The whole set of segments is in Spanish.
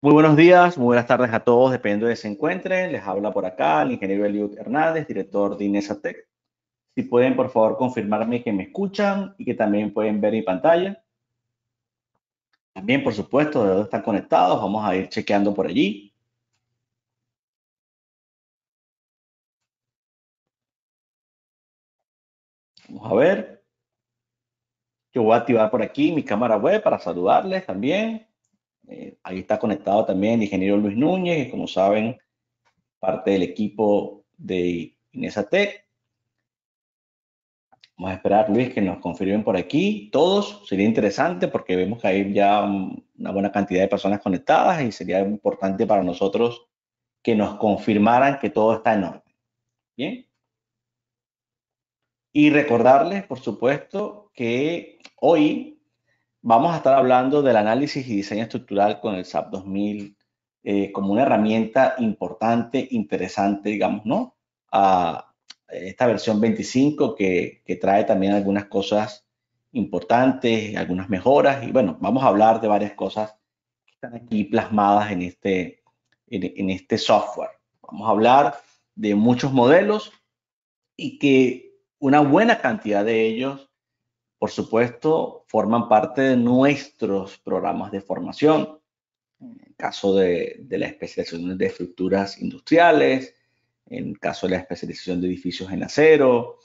Muy buenos días, muy buenas tardes a todos, depende de donde se encuentren. Les habla por acá el ingeniero Eliud Hernández, director de Inesatec. Si pueden, por favor, confirmarme que me escuchan y que también pueden ver mi pantalla. También, por supuesto, de dónde están conectados, vamos a ir chequeando por allí. Vamos a ver. Yo voy a activar por aquí mi cámara web para saludarles también. Ahí está conectado también el ingeniero Luis Núñez, que como saben, parte del equipo de Inesatec. Vamos a esperar, Luis, que nos confirmen por aquí todos. Sería interesante porque vemos que hay ya una buena cantidad de personas conectadas y sería importante para nosotros que nos confirmaran que todo está en orden. Bien. Y recordarles, por supuesto, que hoy vamos a estar hablando del análisis y diseño estructural con el SAP 2000 como una herramienta importante, interesante, digamos, ¿no? A esta versión 25 que trae también algunas cosas importantes, algunas mejoras y bueno, vamos a hablar de varias cosas que están aquí plasmadas en este software. Vamos a hablar de muchos modelos y que una buena cantidad de ellos por supuesto, forman parte de nuestros programas de formación. En el caso de la especialización de estructuras industriales, en el caso de la especialización de edificios en acero,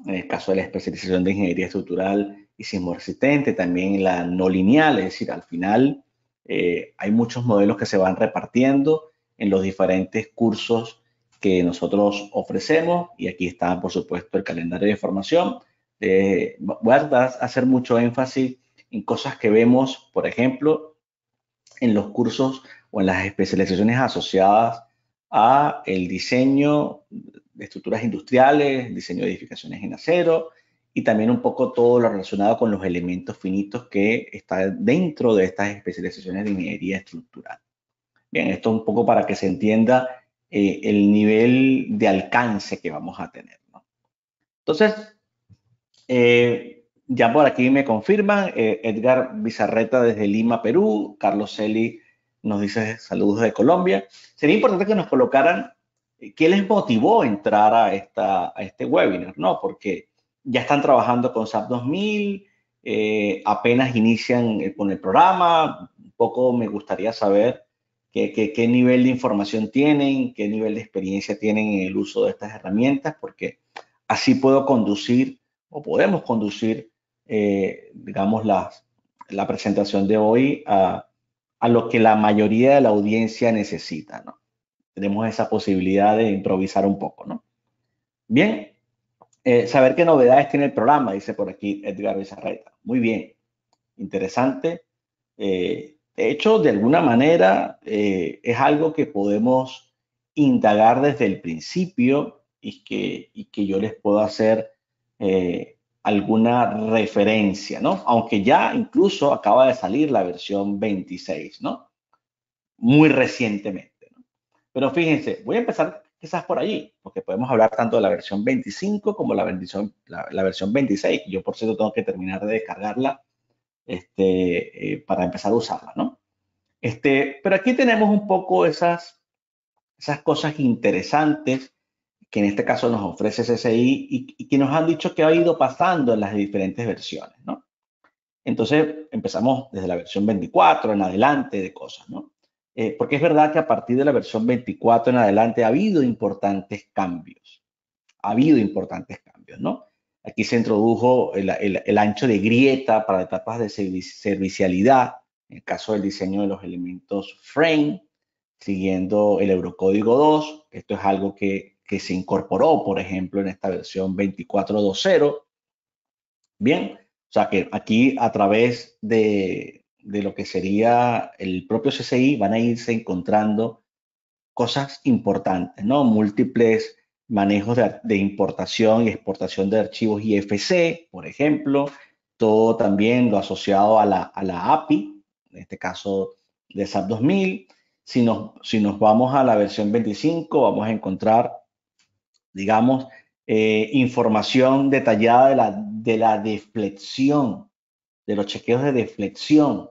en el caso de la especialización de ingeniería estructural y sismo resistente, también la no lineal, es decir, al final hay muchos modelos que se van repartiendo en los diferentes cursos que nosotros ofrecemos y aquí está, por supuesto, el calendario de formación. Voy a tratar de hacer mucho énfasis en cosas que vemos, por ejemplo, en los cursos o en las especializaciones asociadas a el diseño de estructuras industriales, diseño de edificaciones en acero y también un poco todo lo relacionado con los elementos finitos que está dentro de estas especializaciones de ingeniería estructural. Bien, esto un poco para que se entienda el nivel de alcance que vamos a tener, ¿no? Entonces, ya por aquí me confirman, Edgar Bizarreta desde Lima, Perú, Carlos Celi nos dice saludos de Colombia. Sería importante que nos colocaran qué les motivó a entrar a este webinar, ¿no? Porque ya están trabajando con SAP 2000, apenas inician con el programa, un poco me gustaría saber qué nivel de información tienen, qué nivel de experiencia tienen en el uso de estas herramientas, porque así puedo conducir o podemos conducir, digamos, la presentación de hoy a lo que la mayoría de la audiencia necesita, ¿no? Tenemos esa posibilidad de improvisar un poco, ¿no? Bien, saber qué novedades tiene el programa, dice por aquí Edgar Bizarreta. Muy bien, interesante. De hecho, de alguna manera, es algo que podemos indagar desde el principio y que yo les puedo hacer alguna referencia, ¿no? Aunque ya incluso acaba de salir la versión 26, ¿no? Muy recientemente, ¿no? Pero fíjense, voy a empezar quizás por allí, porque podemos hablar tanto de la versión 25 como la versión 26. Yo, por cierto, tengo que terminar de descargarla para empezar a usarla, ¿no? Pero aquí tenemos un poco esas cosas interesantes que en este caso nos ofrece CCI y que nos han dicho que ha ido pasando en las diferentes versiones, ¿no? Entonces empezamos desde la versión 24 en adelante de cosas, ¿no? Porque es verdad que a partir de la versión 24 en adelante ha habido importantes cambios, ¿no? Aquí se introdujo el ancho de grieta para etapas de servicialidad, en el caso del diseño de los elementos frame, siguiendo el Eurocódigo 2. Esto es algo que se incorporó, por ejemplo, en esta versión 24.2.0. Bien, o sea que aquí a través de lo que sería el propio CCI van a irse encontrando cosas importantes, ¿no? Múltiples manejos de importación y exportación de archivos IFC, por ejemplo, todo también lo asociado a la API, en este caso de SAP 2000. Si nos vamos a la versión 25, vamos a encontrar, digamos, información detallada de la deflexión, de los chequeos de deflexión,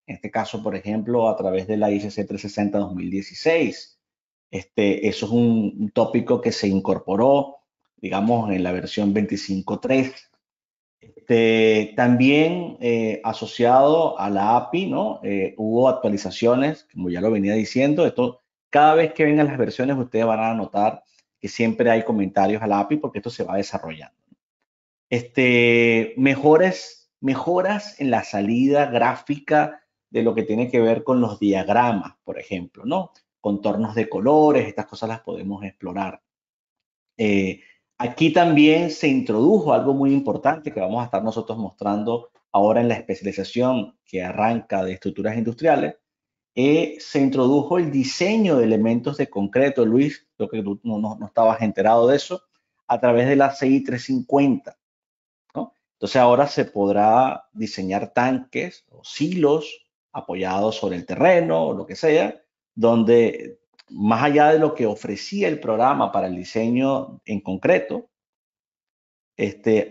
en este caso, por ejemplo, a través de la ICC 360-2016. Eso es un tópico que se incorporó, digamos, en la versión 25.3. También asociado a la API, ¿no? Hubo actualizaciones, como ya lo venía diciendo. Esto, cada vez que vengan las versiones, ustedes van a notar que siempre hay comentarios a la API porque esto se va desarrollando. Mejoras en la salida gráfica de lo que tiene que ver con los diagramas, por ejemplo, ¿no? Contornos de colores, estas cosas las podemos explorar. Aquí también se introdujo algo muy importante que vamos a estar nosotros mostrando ahora en la especialización que arranca de estructuras industriales. Se introdujo el diseño de elementos de concreto, Luis, creo que tú no estabas enterado de eso, a través de la CI 350, ¿no? Entonces ahora se podrá diseñar tanques o silos apoyados sobre el terreno o lo que sea, donde más allá de lo que ofrecía el programa para el diseño en concreto,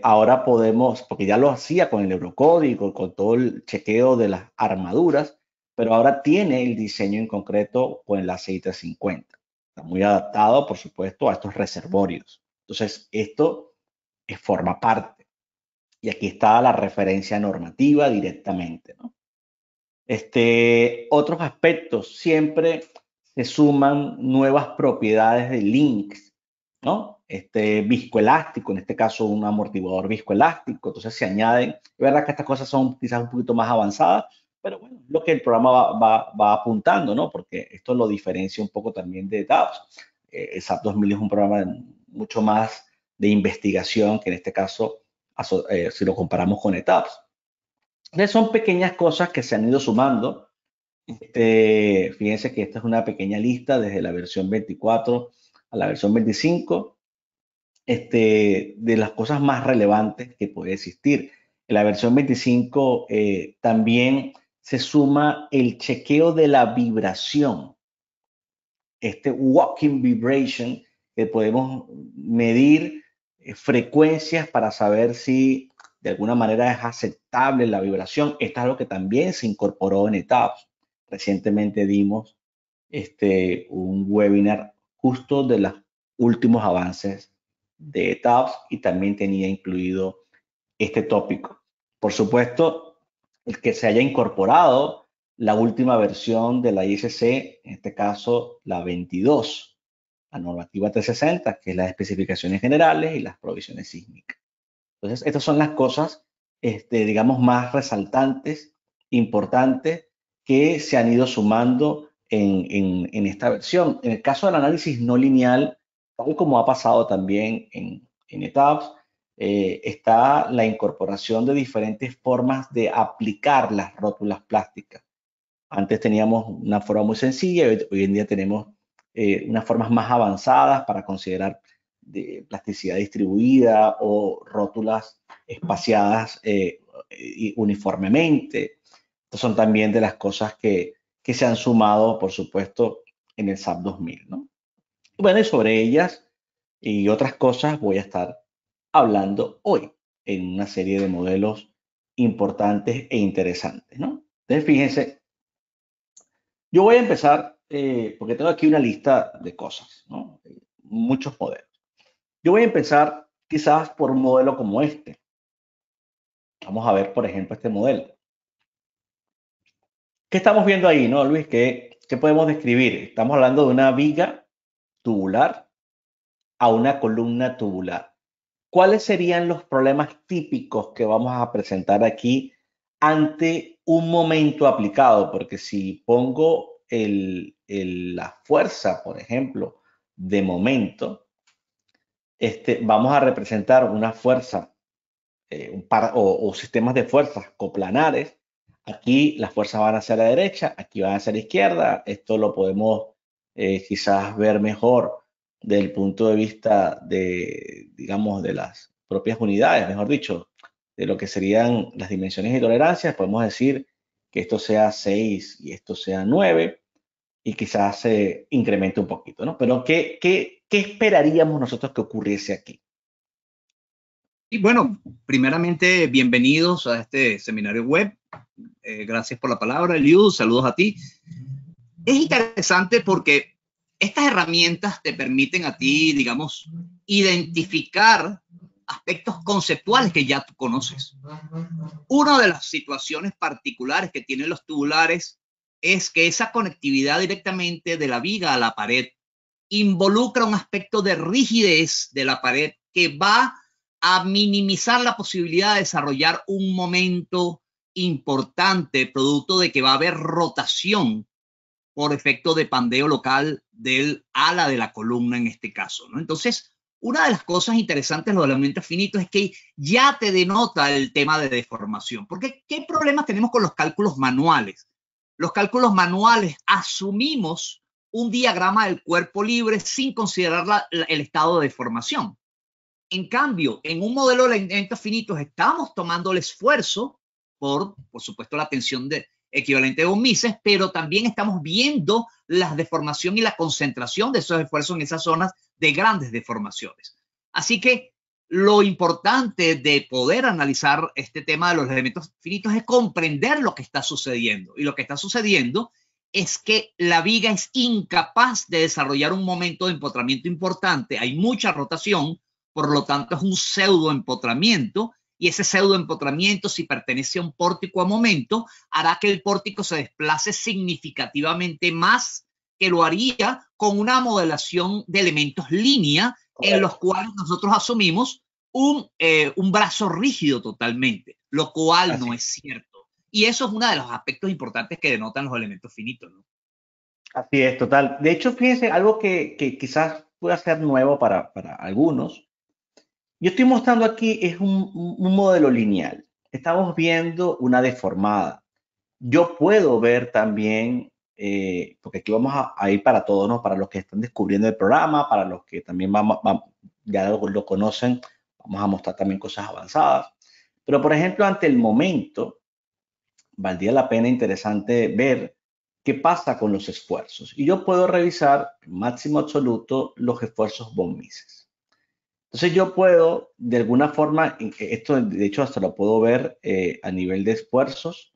ahora podemos, porque ya lo hacía con el Eurocódigo, con todo el chequeo de las armaduras, pero ahora tiene el diseño en concreto con el ACI 350. Está muy adaptado, por supuesto, a estos reservorios. Entonces, esto forma parte. Y aquí está la referencia normativa directamente, ¿no? Otros aspectos, siempre se suman nuevas propiedades de links, ¿no? Viscoelástico, en este caso un amortiguador viscoelástico, entonces se añaden. Es verdad que estas cosas son quizás un poquito más avanzadas, pero bueno, lo que el programa va apuntando, ¿no? Porque esto lo diferencia un poco también de TAPS. El SAP 2000 es un programa mucho más de investigación que en este caso, si lo comparamos con ETAPS. Entonces son pequeñas cosas que se han ido sumando. Fíjense que esta es una pequeña lista desde la versión 24 a la versión 25, de las cosas más relevantes que puede existir. En la versión 25 también se suma el chequeo de la vibración, walking vibration, que podemos medir frecuencias para saber si de alguna manera es aceptable la vibración. Esto es algo que también se incorporó en ETAPS. Recientemente dimos un webinar justo de los últimos avances de ETAPS y también tenía incluido este tópico. Por supuesto, el que se haya incorporado la última versión de la ISC, en este caso la 22, la normativa 360, que es las especificaciones generales y las provisiones sísmicas. Entonces, estas son las cosas, digamos, más resaltantes, importantes, que se han ido sumando en esta versión. En el caso del análisis no lineal, tal como ha pasado también en ETAPS, está la incorporación de diferentes formas de aplicar las rótulas plásticas. Antes teníamos una forma muy sencilla y hoy en día tenemos unas formas más avanzadas para considerar de plasticidad distribuida o rótulas espaciadas uniformemente. Estas son también de las cosas que se han sumado, por supuesto, en el SAP 2000, ¿no? Bueno, y sobre ellas y otras cosas voy a estar hablando hoy en una serie de modelos importantes e interesantes, ¿no? Entonces, fíjense, yo voy a empezar, porque tengo aquí una lista de cosas, ¿no? Muchos modelos. Yo voy a empezar quizás por un modelo como este. Vamos a ver, por ejemplo, este modelo. ¿Qué estamos viendo ahí, no, Luis? ¿Qué podemos describir? Estamos hablando de una viga tubular a una columna tubular. ¿Cuáles serían los problemas típicos que vamos a presentar aquí ante un momento aplicado? Porque si pongo la fuerza, por ejemplo, de momento, vamos a representar una fuerza o sistemas de fuerzas coplanares. Aquí las fuerzas van hacia la derecha, aquí van hacia la izquierda. Esto lo podemos quizás ver mejor desde el punto de vista de, digamos, de las propias unidades, mejor dicho, de lo que serían las dimensiones y tolerancias. Podemos decir que esto sea 6 y esto sea 9 y quizás se incremente un poquito, ¿no? Pero ¿qué esperaríamos nosotros que ocurriese aquí? Y bueno, primeramente, bienvenidos a este seminario web. Gracias por la palabra, Eliud. Saludos a ti. Es interesante porque estas herramientas te permiten a ti, digamos, identificar aspectos conceptuales que ya tú conoces. Una de las situaciones particulares que tienen los tubulares es que esa conectividad directamente de la viga a la pared involucra un aspecto de rigidez de la pared que va a minimizar la posibilidad de desarrollar un momento importante producto de que va a haber rotación por efecto de pandeo local del ala de la columna en este caso, ¿no? Entonces, una de las cosas interesantes de los elementos finitos es que ya te denota el tema de deformación. Porque, ¿qué problemas tenemos con los cálculos manuales? Los cálculos manuales asumimos un diagrama del cuerpo libre sin considerar el estado de deformación. En cambio, en un modelo de elementos finitos estamos tomando el esfuerzo por supuesto, la tensión equivalente de von Mises, pero también estamos viendo la deformación y la concentración de esos esfuerzos en esas zonas de grandes deformaciones. Así que lo importante de poder analizar este tema de los elementos finitos es comprender lo que está sucediendo. Y lo que está sucediendo es que la viga es incapaz de desarrollar un momento de empotramiento importante. Hay mucha rotación, por lo tanto es un pseudoempotramiento, y ese pseudoempotramiento, si pertenece a un pórtico a momento, hará que el pórtico se desplace significativamente más que lo haría con una modelación de elementos línea en los cuales nosotros asumimos un brazo rígido totalmente, lo cual no es cierto. Y eso es uno de los aspectos importantes que denotan los elementos finitos, ¿no? Así es, total. De hecho, fíjense, algo que quizás pueda ser nuevo para algunos. Yo estoy mostrando aquí es un modelo lineal. Estamos viendo una deformada. Yo puedo ver también, porque aquí vamos a ir para todos, ¿no? Para los que están descubriendo el programa, para los que también ya lo conocen, vamos a mostrar también cosas avanzadas. Pero, por ejemplo, ante el momento, valdría la pena interesante ver qué pasa con los esfuerzos. Y yo puedo revisar en máximo absoluto los esfuerzos von Mises. Entonces yo puedo, de alguna forma, esto de hecho hasta lo puedo ver a nivel de esfuerzos,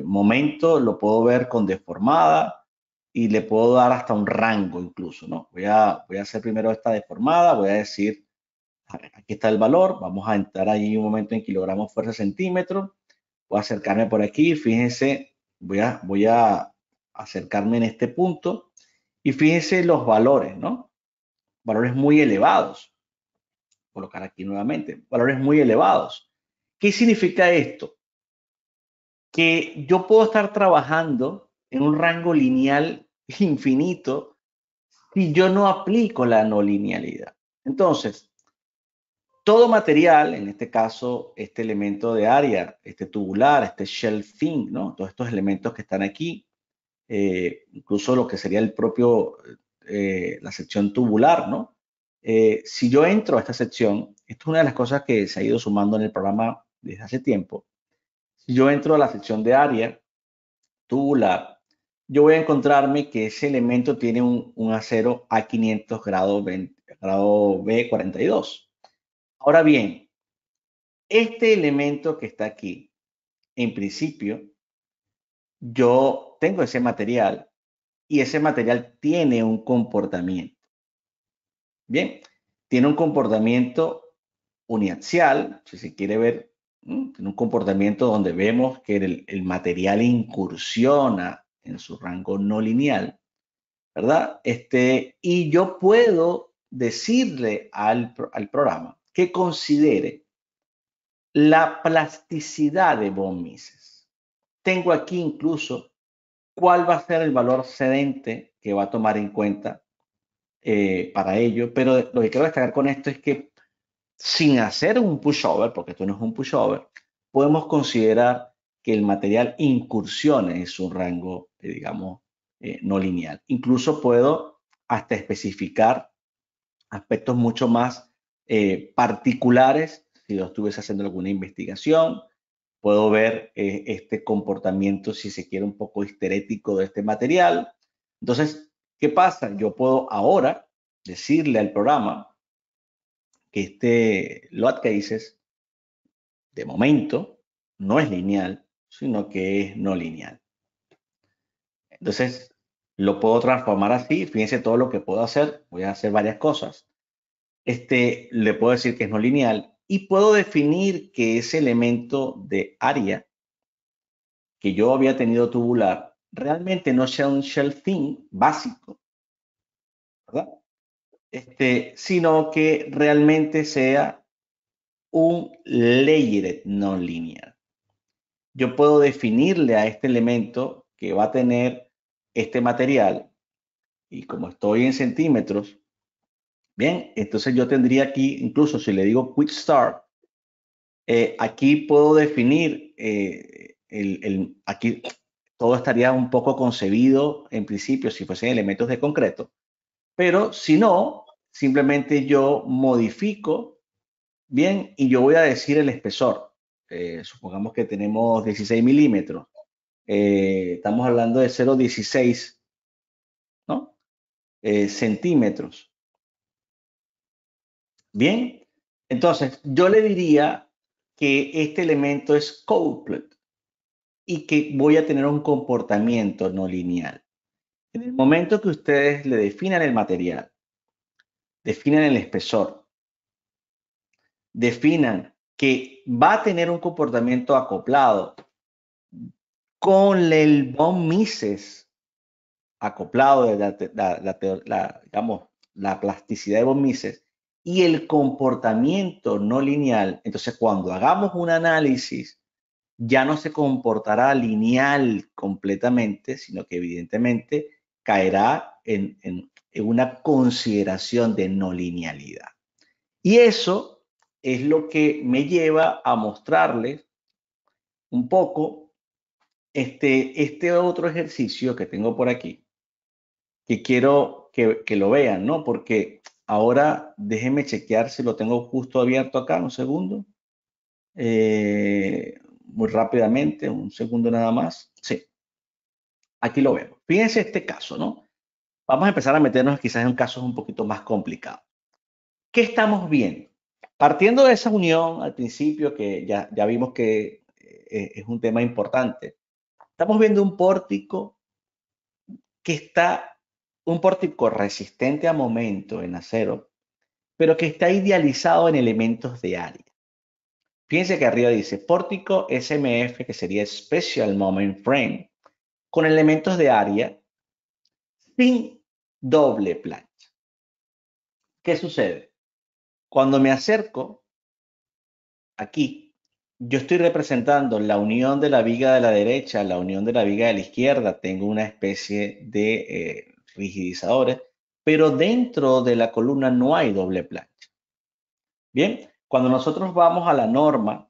momento, lo puedo ver con deformada y le puedo dar hasta un rango incluso, ¿no? Voy a hacer primero esta deformada, voy a decir, aquí está el valor, vamos a entrar ahí un momento en kilogramos fuerza centímetro, voy a acercarme por aquí, fíjense, voy a acercarme en este punto y fíjense los valores, ¿no? Valores muy elevados. Colocar aquí nuevamente, valores muy elevados. ¿Qué significa esto? Que yo puedo estar trabajando en un rango lineal infinito si yo no aplico la no linealidad. Entonces, todo material, en este caso, este elemento de área, este tubular, este shell fin, ¿no? Todos estos elementos que están aquí, incluso lo que sería el propio, la sección tubular, ¿no? Si yo entro a esta sección, esto es una de las cosas que se ha ido sumando en el programa desde hace tiempo. Si yo entro a la sección de área tubular, yo voy a encontrarme que ese elemento tiene un acero A500 grado B42. Ahora bien, este elemento que está aquí, en principio, yo tengo ese material y ese material tiene un comportamiento. Bien, tiene un comportamiento uniaxial, si se quiere ver, tiene un comportamiento donde vemos que el material incursiona en su rango no lineal, ¿verdad? Y yo puedo decirle al programa que considere la plasticidad de von Mises. Tengo aquí incluso cuál va a ser el valor cedente que va a tomar en cuenta para ello, pero lo que quiero destacar con esto es que sin hacer un pushover, porque esto no es un pushover, podemos considerar que el material incursione en su rango, digamos, no lineal. Incluso puedo hasta especificar aspectos mucho más particulares si yo estuviese haciendo alguna investigación. Puedo ver este comportamiento, si se quiere, un poco histerético de este material. Entonces, ¿qué pasa? Yo puedo ahora decirle al programa que este load cases, de momento, no es lineal, sino que es no lineal. Entonces, lo puedo transformar así. Fíjense todo lo que puedo hacer. Voy a hacer varias cosas. Le puedo decir que es no lineal y puedo definir que ese elemento de área que yo había tenido tubular realmente no sea un shell thin básico, ¿verdad? Sino que realmente sea un layered no lineal. Yo puedo definirle a este elemento que va a tener este material y como estoy en centímetros, bien, entonces yo tendría aquí, incluso si le digo quick start, aquí puedo definir, aquí todo estaría un poco concebido en principio si fuesen elementos de concreto, pero si no, simplemente yo modifico, bien, y yo voy a decir el espesor. Supongamos que tenemos 16 milímetros. Estamos hablando de 0,16, ¿no? Centímetros. Bien, entonces yo le diría que este elemento es coupled y que voy a tener un comportamiento no lineal. En el momento que ustedes le definan el material, definan el espesor, definan que va a tener un comportamiento acoplado con el von Mises acoplado de digamos, la plasticidad de von Mises y el comportamiento no lineal, entonces cuando hagamos un análisis ya no se comportará lineal completamente, sino que evidentemente caerá en una consideración de no linealidad. Y eso es lo que me lleva a mostrarles un poco este otro ejercicio que tengo por aquí, que quiero que lo vean, ¿no? Porque ahora déjenme chequear si lo tengo justo abierto acá, un segundo. Muy rápidamente, un segundo nada más. Sí, aquí lo vemos. Fíjense este caso, ¿no? Vamos a empezar a meternos quizás en casos un poquito más complicados. ¿Qué estamos viendo? Partiendo de esa unión al principio, que ya vimos que es un tema importante, estamos viendo un pórtico que está, un pórtico resistente a momento en acero, pero que está idealizado en elementos de área. Fíjense que arriba dice pórtico SMF, que sería Special Moment Frame, con elementos de área sin doble plancha. ¿Qué sucede? Cuando me acerco aquí, yo estoy representando la unión de la viga de la derecha, la unión de la viga de la izquierda, tengo una especie de rigidizadores, pero dentro de la columna no hay doble plancha. Bien, cuando nosotros vamos a la norma,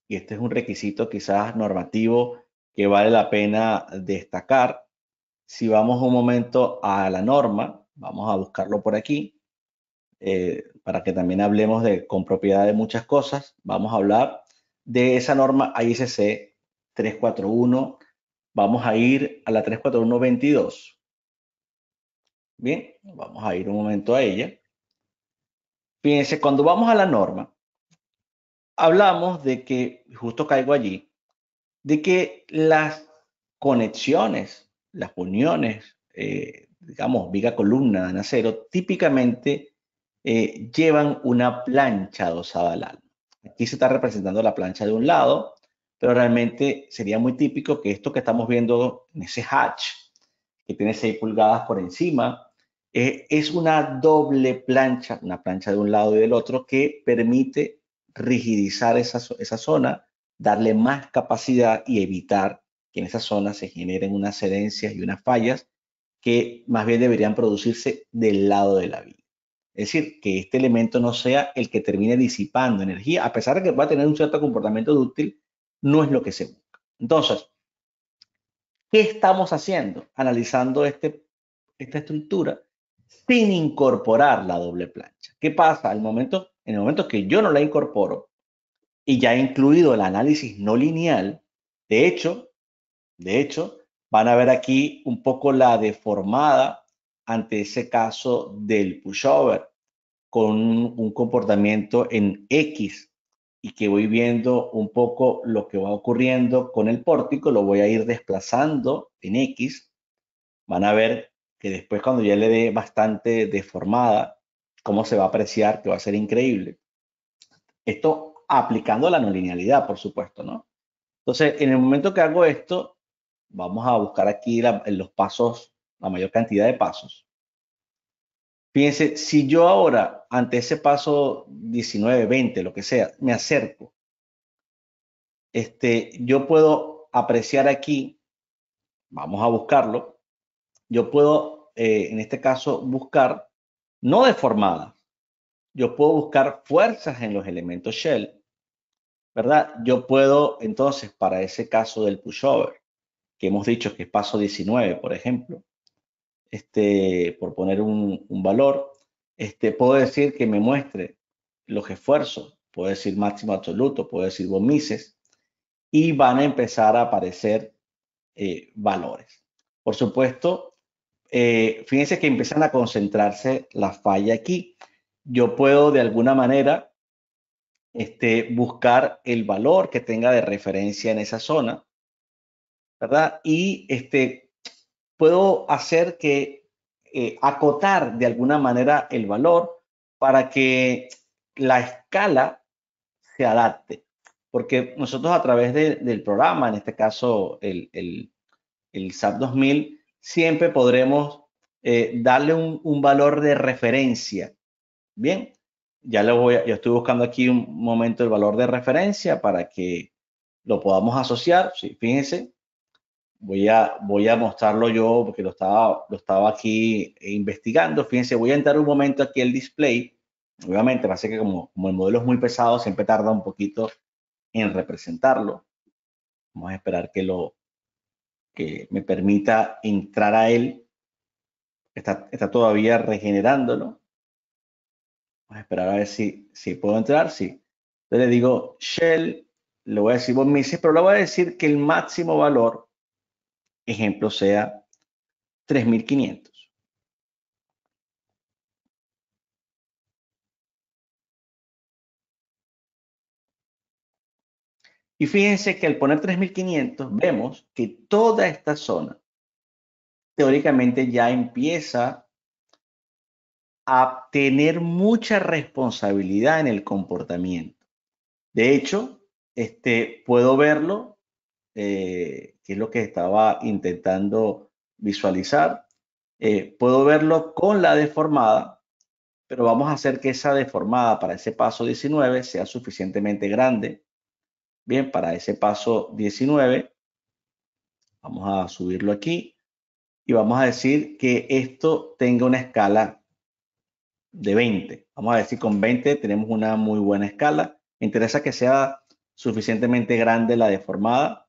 y este es un requisito quizás normativo que vale la pena destacar, si vamos un momento a la norma, vamos a buscarlo por aquí, para que también hablemos con propiedad de muchas cosas. Vamos a hablar de esa norma ISC 341. Vamos a ir a la 34122. Bien, vamos a ir un momento a ella. Fíjense, cuando vamos a la norma, hablamos de que, justo caigo allí, de que las conexiones, las uniones, digamos, viga columna en acero, típicamente llevan una plancha adosada al alma. Aquí se está representando la plancha de un lado, pero realmente sería muy típico que esto que estamos viendo en ese hatch, que tiene 6 pulgadas por encima, es una doble plancha, una plancha de un lado y del otro, que permite rigidizar esa zona, darle más capacidad y evitar que en esa zona se generen unas cedencias y unas fallas que más bien deberían producirse del lado de la viga. Es decir, que este elemento no sea el que termine disipando energía, a pesar de que va a tener un cierto comportamiento dúctil, no es lo que se busca. Entonces, ¿qué estamos haciendo? Analizando esta estructura sin incorporar la doble plancha. ¿Qué pasa? En el momento que yo no la incorporo y ya he incluido el análisis no lineal, de hecho, van a ver aquí un poco la deformada ante ese caso del pushover con un comportamiento en X y que voy viendo un poco lo que va ocurriendo con el pórtico, lo voy a ir desplazando en X. Van a ver que después cuando ya le dé bastante deformada, cómo se va a apreciar, que va a ser increíble. Esto aplicando la no linealidad, por supuesto, ¿no? Entonces, en el momento que hago esto, vamos a buscar aquí en los pasos, la mayor cantidad de pasos. Fíjense, si yo ahora, ante ese paso 19, 20, lo que sea, me acerco, yo puedo apreciar aquí, vamos a buscarlo, yo puedo, en este caso, buscar no deformadas, yo puedo buscar fuerzas en los elementos shell, ¿verdad? Yo puedo, entonces, para ese caso del pushover, que hemos dicho que es paso 19, por ejemplo, por poner un valor, puedo decir que me muestre los esfuerzos, puedo decir máximo absoluto, puedo decir von Mises, y van a empezar a aparecer valores. Por supuesto, fíjense que empiezan a concentrarse la falla aquí. Yo puedo de alguna manera buscar el valor que tenga de referencia en esa zona, ¿verdad? Y puedo hacer que acotar de alguna manera el valor para que la escala se adapte. Porque nosotros a través del programa, en este caso el SAP 2000, siempre podremos darle un valor de referencia. Bien, yo estoy buscando aquí un momento el valor de referencia para que lo podamos asociar. Sí, fíjense, voy a mostrarlo yo porque lo estaba aquí investigando. Fíjense, voy a entrar un momento aquí el display. Obviamente, va a ser que como el modelo es muy pesado, siempre tarda un poquito en representarlo. Vamos a esperar que me permita entrar a él. Está todavía regenerándolo. Vamos a esperar a ver si puedo entrar. Sí. Entonces le digo shell, le voy a decir von Mises, pero le voy a decir que el máximo valor, ejemplo, sea 3500. Y fíjense que al poner 3500 vemos que toda esta zona teóricamente ya empieza a tener mucha responsabilidad en el comportamiento. De hecho, puedo verlo, que es lo que estaba intentando visualizar. Puedo verlo con la deformada, pero vamos a hacer que esa deformada para ese paso 19 sea suficientemente grande. Bien, para ese paso 19, vamos a subirlo aquí y vamos a decir que esto tenga una escala de 20. Vamos a decir con 20 tenemos una muy buena escala. Me interesa que sea suficientemente grande la deformada.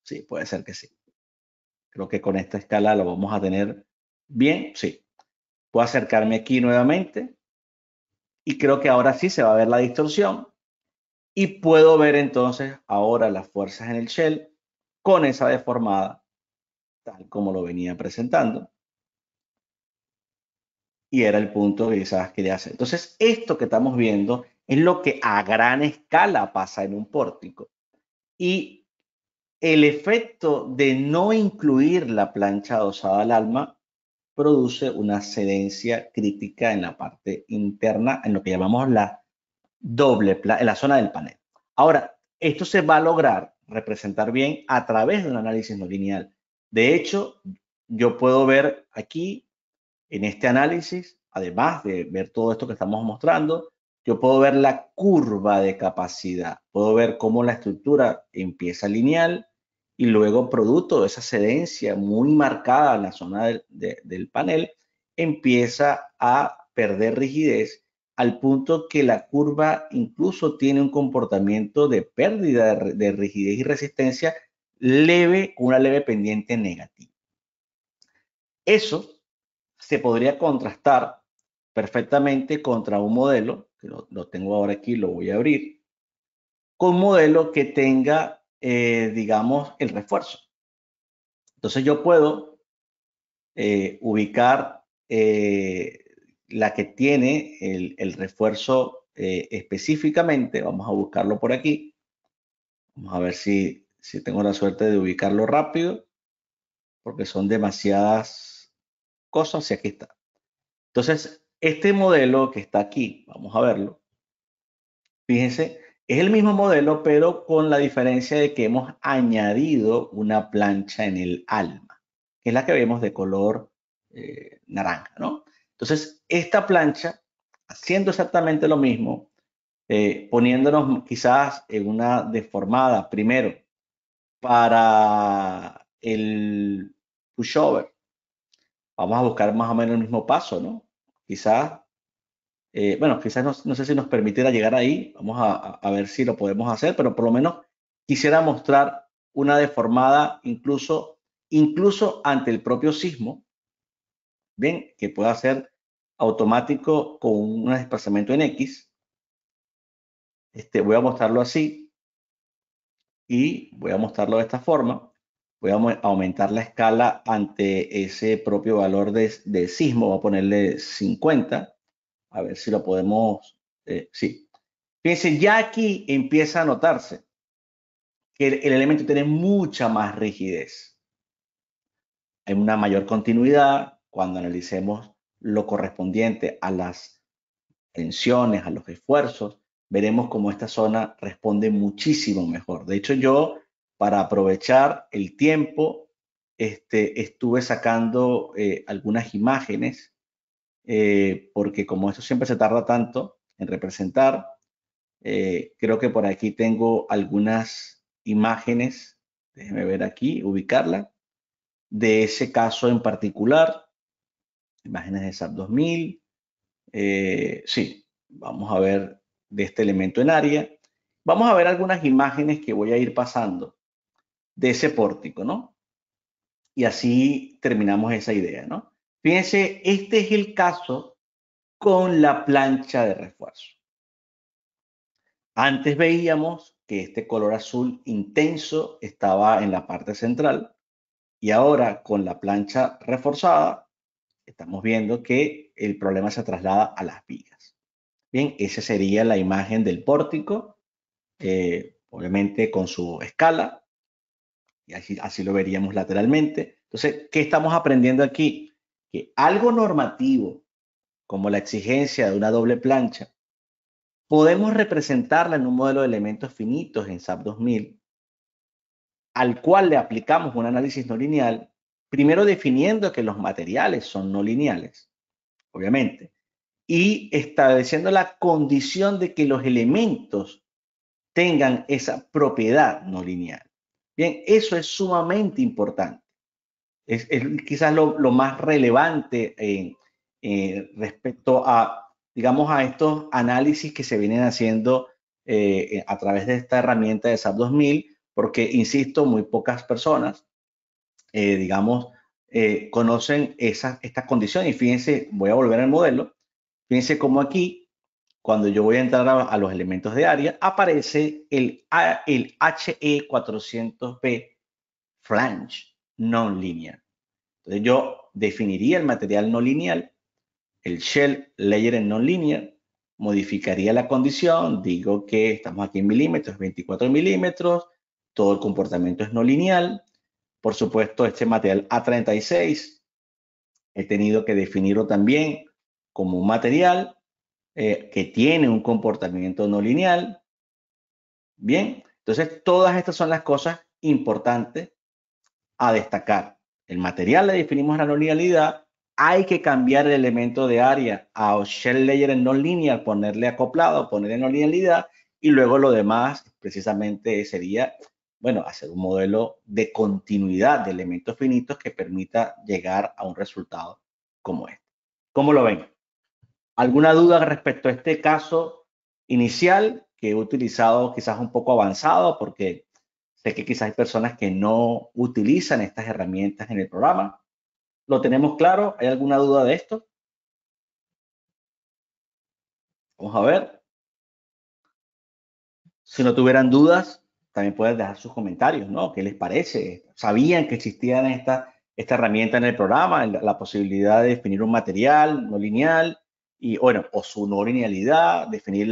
Sí, puede ser que sí. Creo que con esta escala lo vamos a tener bien. Sí. Puedo acercarme aquí nuevamente y creo que ahora sí se va a ver la distorsión y puedo ver entonces ahora las fuerzas en el shell con esa deformada tal como lo venía presentando. Y era el punto que quizás quería hacer. Entonces, esto que estamos viendo es lo que a gran escala pasa en un pórtico. Y el efecto de no incluir la plancha adosada al alma produce una cedencia crítica en la parte interna, en lo que llamamos la en la zona del panel. Ahora, esto se va a lograr representar bien a través de un análisis no lineal. De hecho, yo puedo ver aquí en este análisis, además de ver todo esto que estamos mostrando, yo puedo ver la curva de capacidad. Puedo ver cómo la estructura empieza lineal y luego, producto de esa cedencia muy marcada en la zona del panel, empieza a perder rigidez al punto que la curva incluso tiene un comportamiento de pérdida de rigidez y resistencia leve, una leve pendiente negativa. Eso se podría contrastar perfectamente contra un modelo, que lo tengo ahora aquí, lo voy a abrir, con un modelo que tenga, digamos, el refuerzo. Entonces yo puedo ubicar la que tiene el refuerzo específicamente, vamos a buscarlo por aquí. Vamos a ver si tengo la suerte de ubicarlo rápido, porque son demasiadas cosas y aquí está. Entonces, este modelo que está aquí, vamos a verlo. Fíjense, es el mismo modelo, pero con la diferencia de que hemos añadido una plancha en el alma, que es la que vemos de color naranja, ¿no? Entonces, esta plancha, haciendo exactamente lo mismo, poniéndonos quizás en una deformada primero para el pushover, vamos a buscar más o menos el mismo paso, ¿no? Quizás bueno, quizás no sé si nos permitiera llegar ahí, vamos a ver si lo podemos hacer, pero por lo menos quisiera mostrar una deformada incluso ante el propio sismo, bien, que pueda ser automático con un desplazamiento en X. Voy a mostrarlo así y voy a mostrarlo de esta forma. Voy a aumentar la escala ante ese propio valor de sismo, voy a ponerle 50. A ver si lo podemos, sí. Fíjense, ya aquí empieza a notarse que el elemento tiene mucha más rigidez. Hay una mayor continuidad cuando analicemos lo correspondiente a las tensiones, a los esfuerzos, veremos cómo esta zona responde muchísimo mejor. De hecho, yo, para aprovechar el tiempo, estuve sacando algunas imágenes, porque como esto siempre se tarda tanto en representar, creo que por aquí tengo algunas imágenes, déjeme ver aquí, ubicarla, de ese caso en particular, imágenes de SAP 2000, sí, vamos a ver de este elemento en área. Vamos a ver algunas imágenes que voy a ir pasando de ese pórtico, ¿no? Y así terminamos esa idea, ¿no? Fíjense, este es el caso con la plancha de refuerzo. Antes veíamos que este color azul intenso estaba en la parte central y ahora con la plancha reforzada estamos viendo que el problema se traslada a las vigas. Bien, esa sería la imagen del pórtico, obviamente con su escala, y así lo veríamos lateralmente. Entonces, ¿qué estamos aprendiendo aquí? Que algo normativo, como la exigencia de una doble plancha, podemos representarla en un modelo de elementos finitos en SAP 2000, al cual le aplicamos un análisis no lineal, primero definiendo que los materiales son no lineales, obviamente, y estableciendo la condición de que los elementos tengan esa propiedad no lineal. Bien, eso es sumamente importante. Es quizás lo más relevante respecto a, digamos, a estos análisis que se vienen haciendo a través de esta herramienta de SAP 2000, porque, insisto, muy pocas personas, digamos, conocen esta condición. Y fíjense, voy a volver al modelo. Fíjense cómo aquí, cuando yo voy a entrar a los elementos de área, aparece el HE400B flange non-linear. Entonces yo definiría el material no lineal, el shell layer en non-linear, modificaría la condición, digo que estamos aquí en milímetros, 24 milímetros, todo el comportamiento es no lineal. Por supuesto, este material A36 he tenido que definirlo también como un material que tiene un comportamiento no lineal. Bien, entonces todas estas son las cosas importantes a destacar. El material le definimos la no linealidad, hay que cambiar el elemento de área a shell layer en no lineal, ponerle acoplado, ponerle no linealidad, y luego lo demás precisamente sería, bueno, hacer un modelo de continuidad de elementos finitos que permita llegar a un resultado como este. ¿Cómo lo ven? ¿Alguna duda respecto a este caso inicial que he utilizado quizás un poco avanzado? Porque sé que quizás hay personas que no utilizan estas herramientas en el programa. ¿Lo tenemos claro? ¿Hay alguna duda de esto? Vamos a ver. Si no tuvieran dudas, también pueden dejar sus comentarios, ¿no? ¿Qué les parece? ¿Sabían que existía esta herramienta en el programa, la posibilidad de definir un material no lineal y bueno, o su no linealidad, definir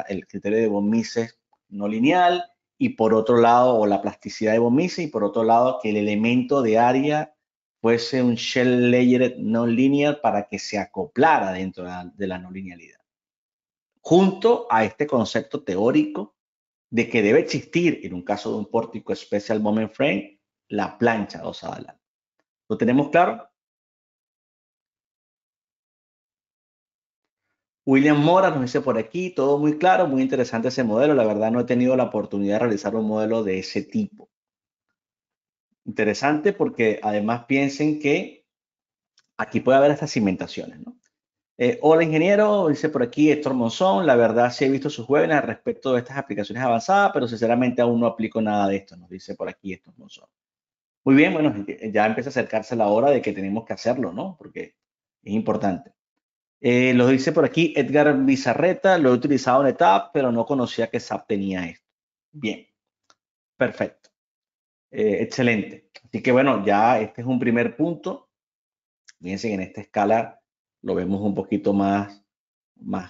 el criterio de von Mises no lineal, y por otro lado, o la plasticidad de von Mises, y por otro lado, que el elemento de área fuese un shell layered no lineal para que se acoplara dentro de la no linealidad. Junto a este concepto teórico de que debe existir, en un caso de un pórtico Special Moment Frame, la plancha adosada al ala. ¿Lo tenemos claro? William Mora nos dice por aquí, todo muy claro, muy interesante ese modelo. La verdad no he tenido la oportunidad de realizar un modelo de ese tipo. Interesante porque además piensen que aquí puede haber estas cimentaciones, ¿no? Hola ingeniero, dice por aquí Héctor Monzón, la verdad sí he visto sus webinars respecto de estas aplicaciones avanzadas, pero sinceramente aún no aplico nada de esto, nos dice por aquí Héctor Monzón. Muy bien, bueno, ya empieza a acercarse la hora de que tenemos que hacerlo, ¿no? Porque es importante. Lo dice por aquí Edgar Bizarreta, lo he utilizado en ETAP, pero no conocía que SAP tenía esto. Bien, perfecto. Excelente. Así que bueno, ya este es un primer punto. Fíjense que en esta escala lo vemos un poquito más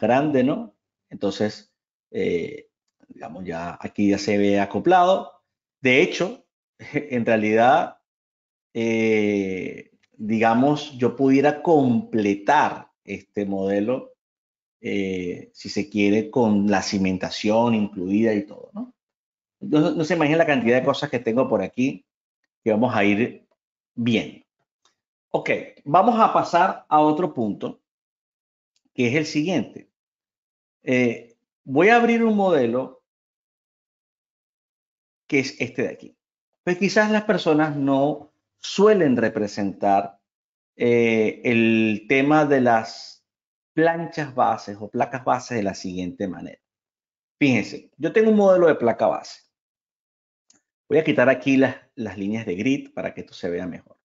grande, ¿no? Entonces, digamos, ya aquí ya se ve acoplado. De hecho, en realidad, digamos, yo pudiera completar este modelo, si se quiere, con la cimentación incluida y todo, ¿no? No se imaginen la cantidad de cosas que tengo por aquí que vamos a ir viendo. Ok, vamos a pasar a otro punto, que es el siguiente. Voy a abrir un modelo que es este de aquí. Pues quizás las personas no suelen representar el tema de las planchas bases o placas bases de la siguiente manera. Fíjense, yo tengo un modelo de placa base. Voy a quitar aquí las líneas de grid para que esto se vea mejor.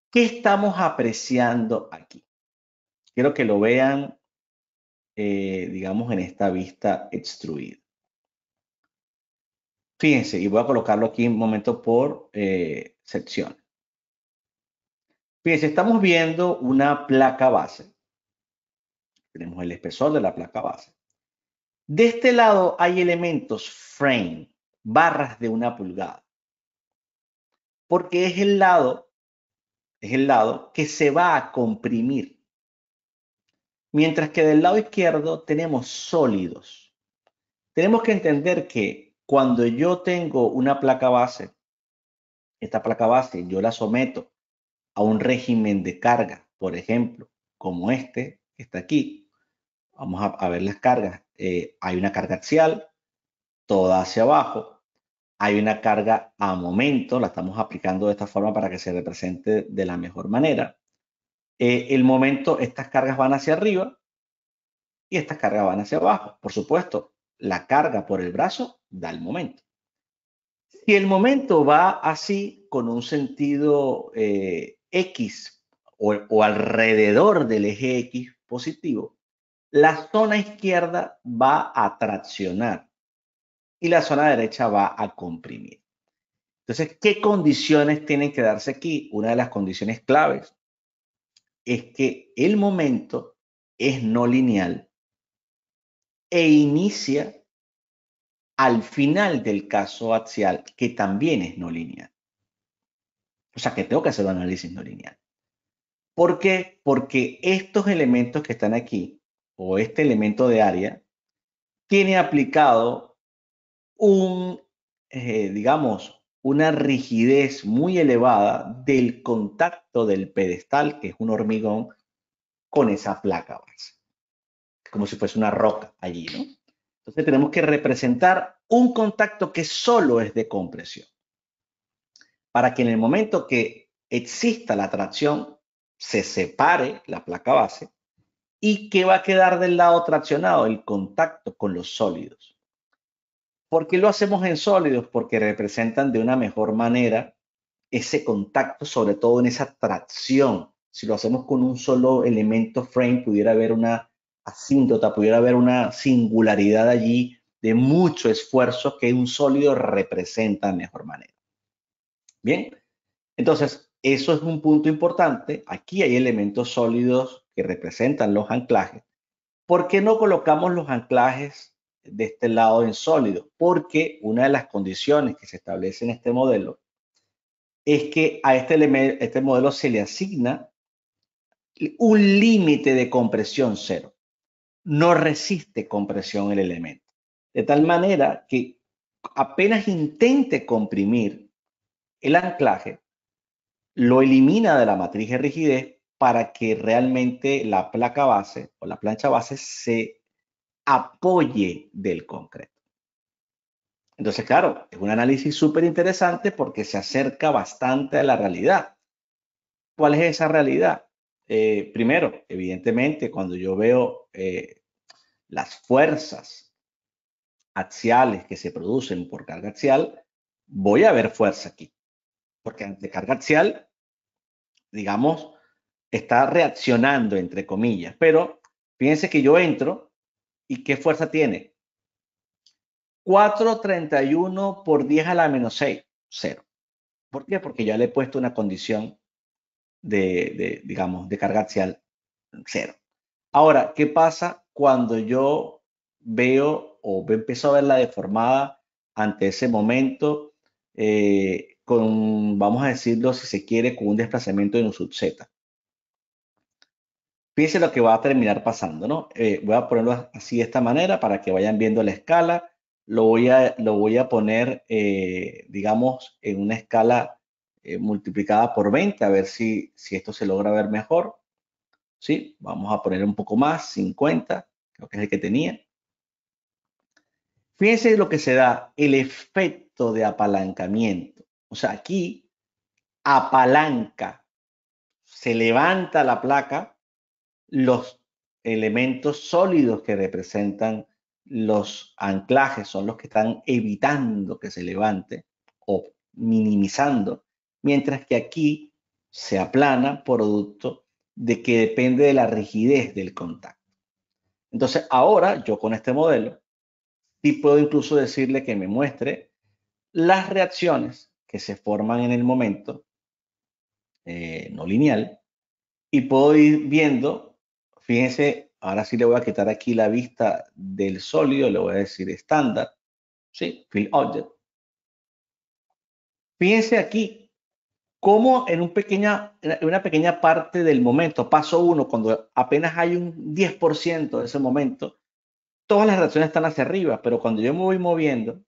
¿Qué estamos apreciando aquí? Quiero que lo vean, digamos, en esta vista extruida. Fíjense, y voy a colocarlo aquí un momento por sección. Fíjense, estamos viendo una placa base. Tenemos el espesor de la placa base. De este lado hay elementos frame, barras de 1 pulgada. Porque es el lado que se va a comprimir. Mientras que del lado izquierdo tenemos sólidos. Tenemos que entender que cuando yo tengo una placa base, esta placa base yo la someto a un régimen de carga, por ejemplo, como este que está aquí. Vamos a ver las cargas. Hay una carga axial, toda hacia abajo. Hay una carga a momento, la estamos aplicando de esta forma para que se represente de la mejor manera. El momento, estas cargas van hacia arriba y estas cargas van hacia abajo. Por supuesto, la carga por el brazo da el momento. Si el momento va así, con un sentido X o alrededor del eje X positivo, la zona izquierda va a traccionar y la zona derecha va a comprimir. Entonces, ¿qué condiciones tienen que darse aquí? Una de las condiciones claves es que el momento es no lineal e inicia al final del caso axial, que también es no lineal. O sea, que tengo que hacer un análisis no lineal. ¿Por qué? Porque estos elementos que están aquí, o este elemento de área, tiene aplicado digamos, una rigidez muy elevada del contacto del pedestal, que es un hormigón, con esa placa base. Como si fuese una roca allí, ¿no? Entonces tenemos que representar un contacto que solo es de compresión, para que en el momento que exista la tracción, se separe la placa base y que va a quedar del lado traccionado el contacto con los sólidos. ¿Por qué lo hacemos en sólidos? Porque representan de una mejor manera ese contacto, sobre todo en esa tracción. Si lo hacemos con un solo elemento frame, pudiera haber una asíntota, pudiera haber una singularidad allí de mucho esfuerzo que un sólido representa de mejor manera. Bien, entonces eso es un punto importante. Aquí hay elementos sólidos que representan los anclajes ¿Por qué no colocamos los anclajes de este lado en sólido? Porque una de las condiciones que se establece en este modelo es que a este modelo se le asigna un límite de compresión cero. No resiste compresión el elemento. De tal manera que apenas intente comprimir el anclaje, lo elimina de la matriz de rigidez para que realmente la placa base o la plancha base se apoye del concreto. Entonces, claro, es un análisis súper interesante porque se acerca bastante a la realidad. ¿Cuál es esa realidad? Primero, evidentemente, cuando yo veo las fuerzas axiales que se producen por carga axial, voy a ver fuerza aquí. Porque ante carga axial, digamos, está reaccionando, entre comillas. Pero fíjense que yo entro y ¿qué fuerza tiene? 431 por 10 a la menos 6, cero. ¿Por qué? Porque ya le he puesto una condición digamos, de carga axial cero. Ahora, ¿qué pasa cuando yo veo o empiezo a ver la deformada ante ese momento con, vamos a decirlo, si se quiere, con un desplazamiento de un sub Z? Fíjense lo que va a terminar pasando, ¿no? Voy a ponerlo así de esta manera para que vayan viendo la escala. Lo voy a poner, digamos, en una escala multiplicada por 20, a ver si esto se logra ver mejor. ¿Sí? Vamos a poner un poco más, 50, creo que es el que tenía. Fíjense lo que se da, el efecto de apalancamiento. O sea, aquí apalanca, se levanta la placa, los elementos sólidos que representan los anclajes son los que están evitando que se levante o minimizando, mientras que aquí se aplana producto de que depende de la rigidez del contacto. Entonces, ahora yo con este modelo sí puedo incluso decirle que me muestre las reacciones que se forman en el momento no lineal y puedo ir viendo, fíjense, ahora sí le voy a quitar aquí la vista del sólido, le voy a decir estándar, ¿sí? Field Object. Fíjense aquí cómo en una pequeña parte del momento, paso 1, cuando apenas hay un 10% de ese momento, todas las reacciones están hacia arriba, pero cuando yo me voy moviendo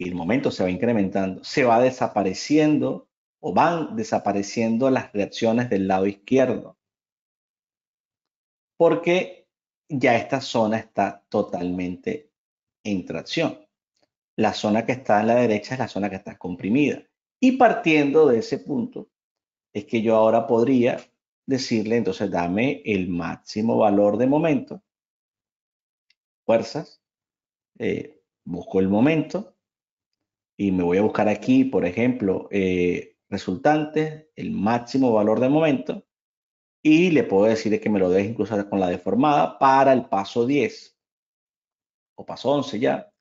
y el momento se va incrementando, se va desapareciendo o van desapareciendo las reacciones del lado izquierdo, porque ya esta zona está totalmente en tracción. La zona que está en la derecha es la zona que está comprimida. Y partiendo de ese punto, es que yo ahora podría decirle, entonces dame el máximo valor de momento, fuerzas, busco el momento y me voy a buscar aquí, por ejemplo, resultantes, el máximo valor de momento, y le puedo decir que me lo deje incluso con la deformada para el paso 10 o paso 11 ya.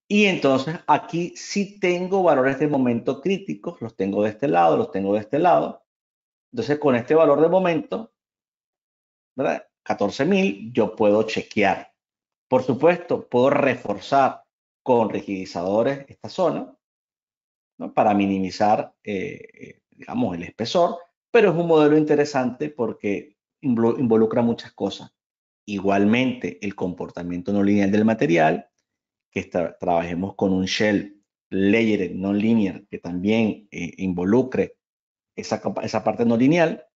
Y entonces aquí sí tengo valores de momento críticos, los tengo de este lado, los tengo de este lado. Entonces con este valor de momento, ¿verdad? 14.000, yo puedo chequear. Por supuesto, puedo reforzar con rigidizadores esta zona, ¿no? Para minimizar, digamos, el espesor, pero es un modelo interesante porque involucra muchas cosas. Igualmente, el comportamiento no lineal del material, que trabajemos con un shell layered no linear que también involucre esa parte no lineal.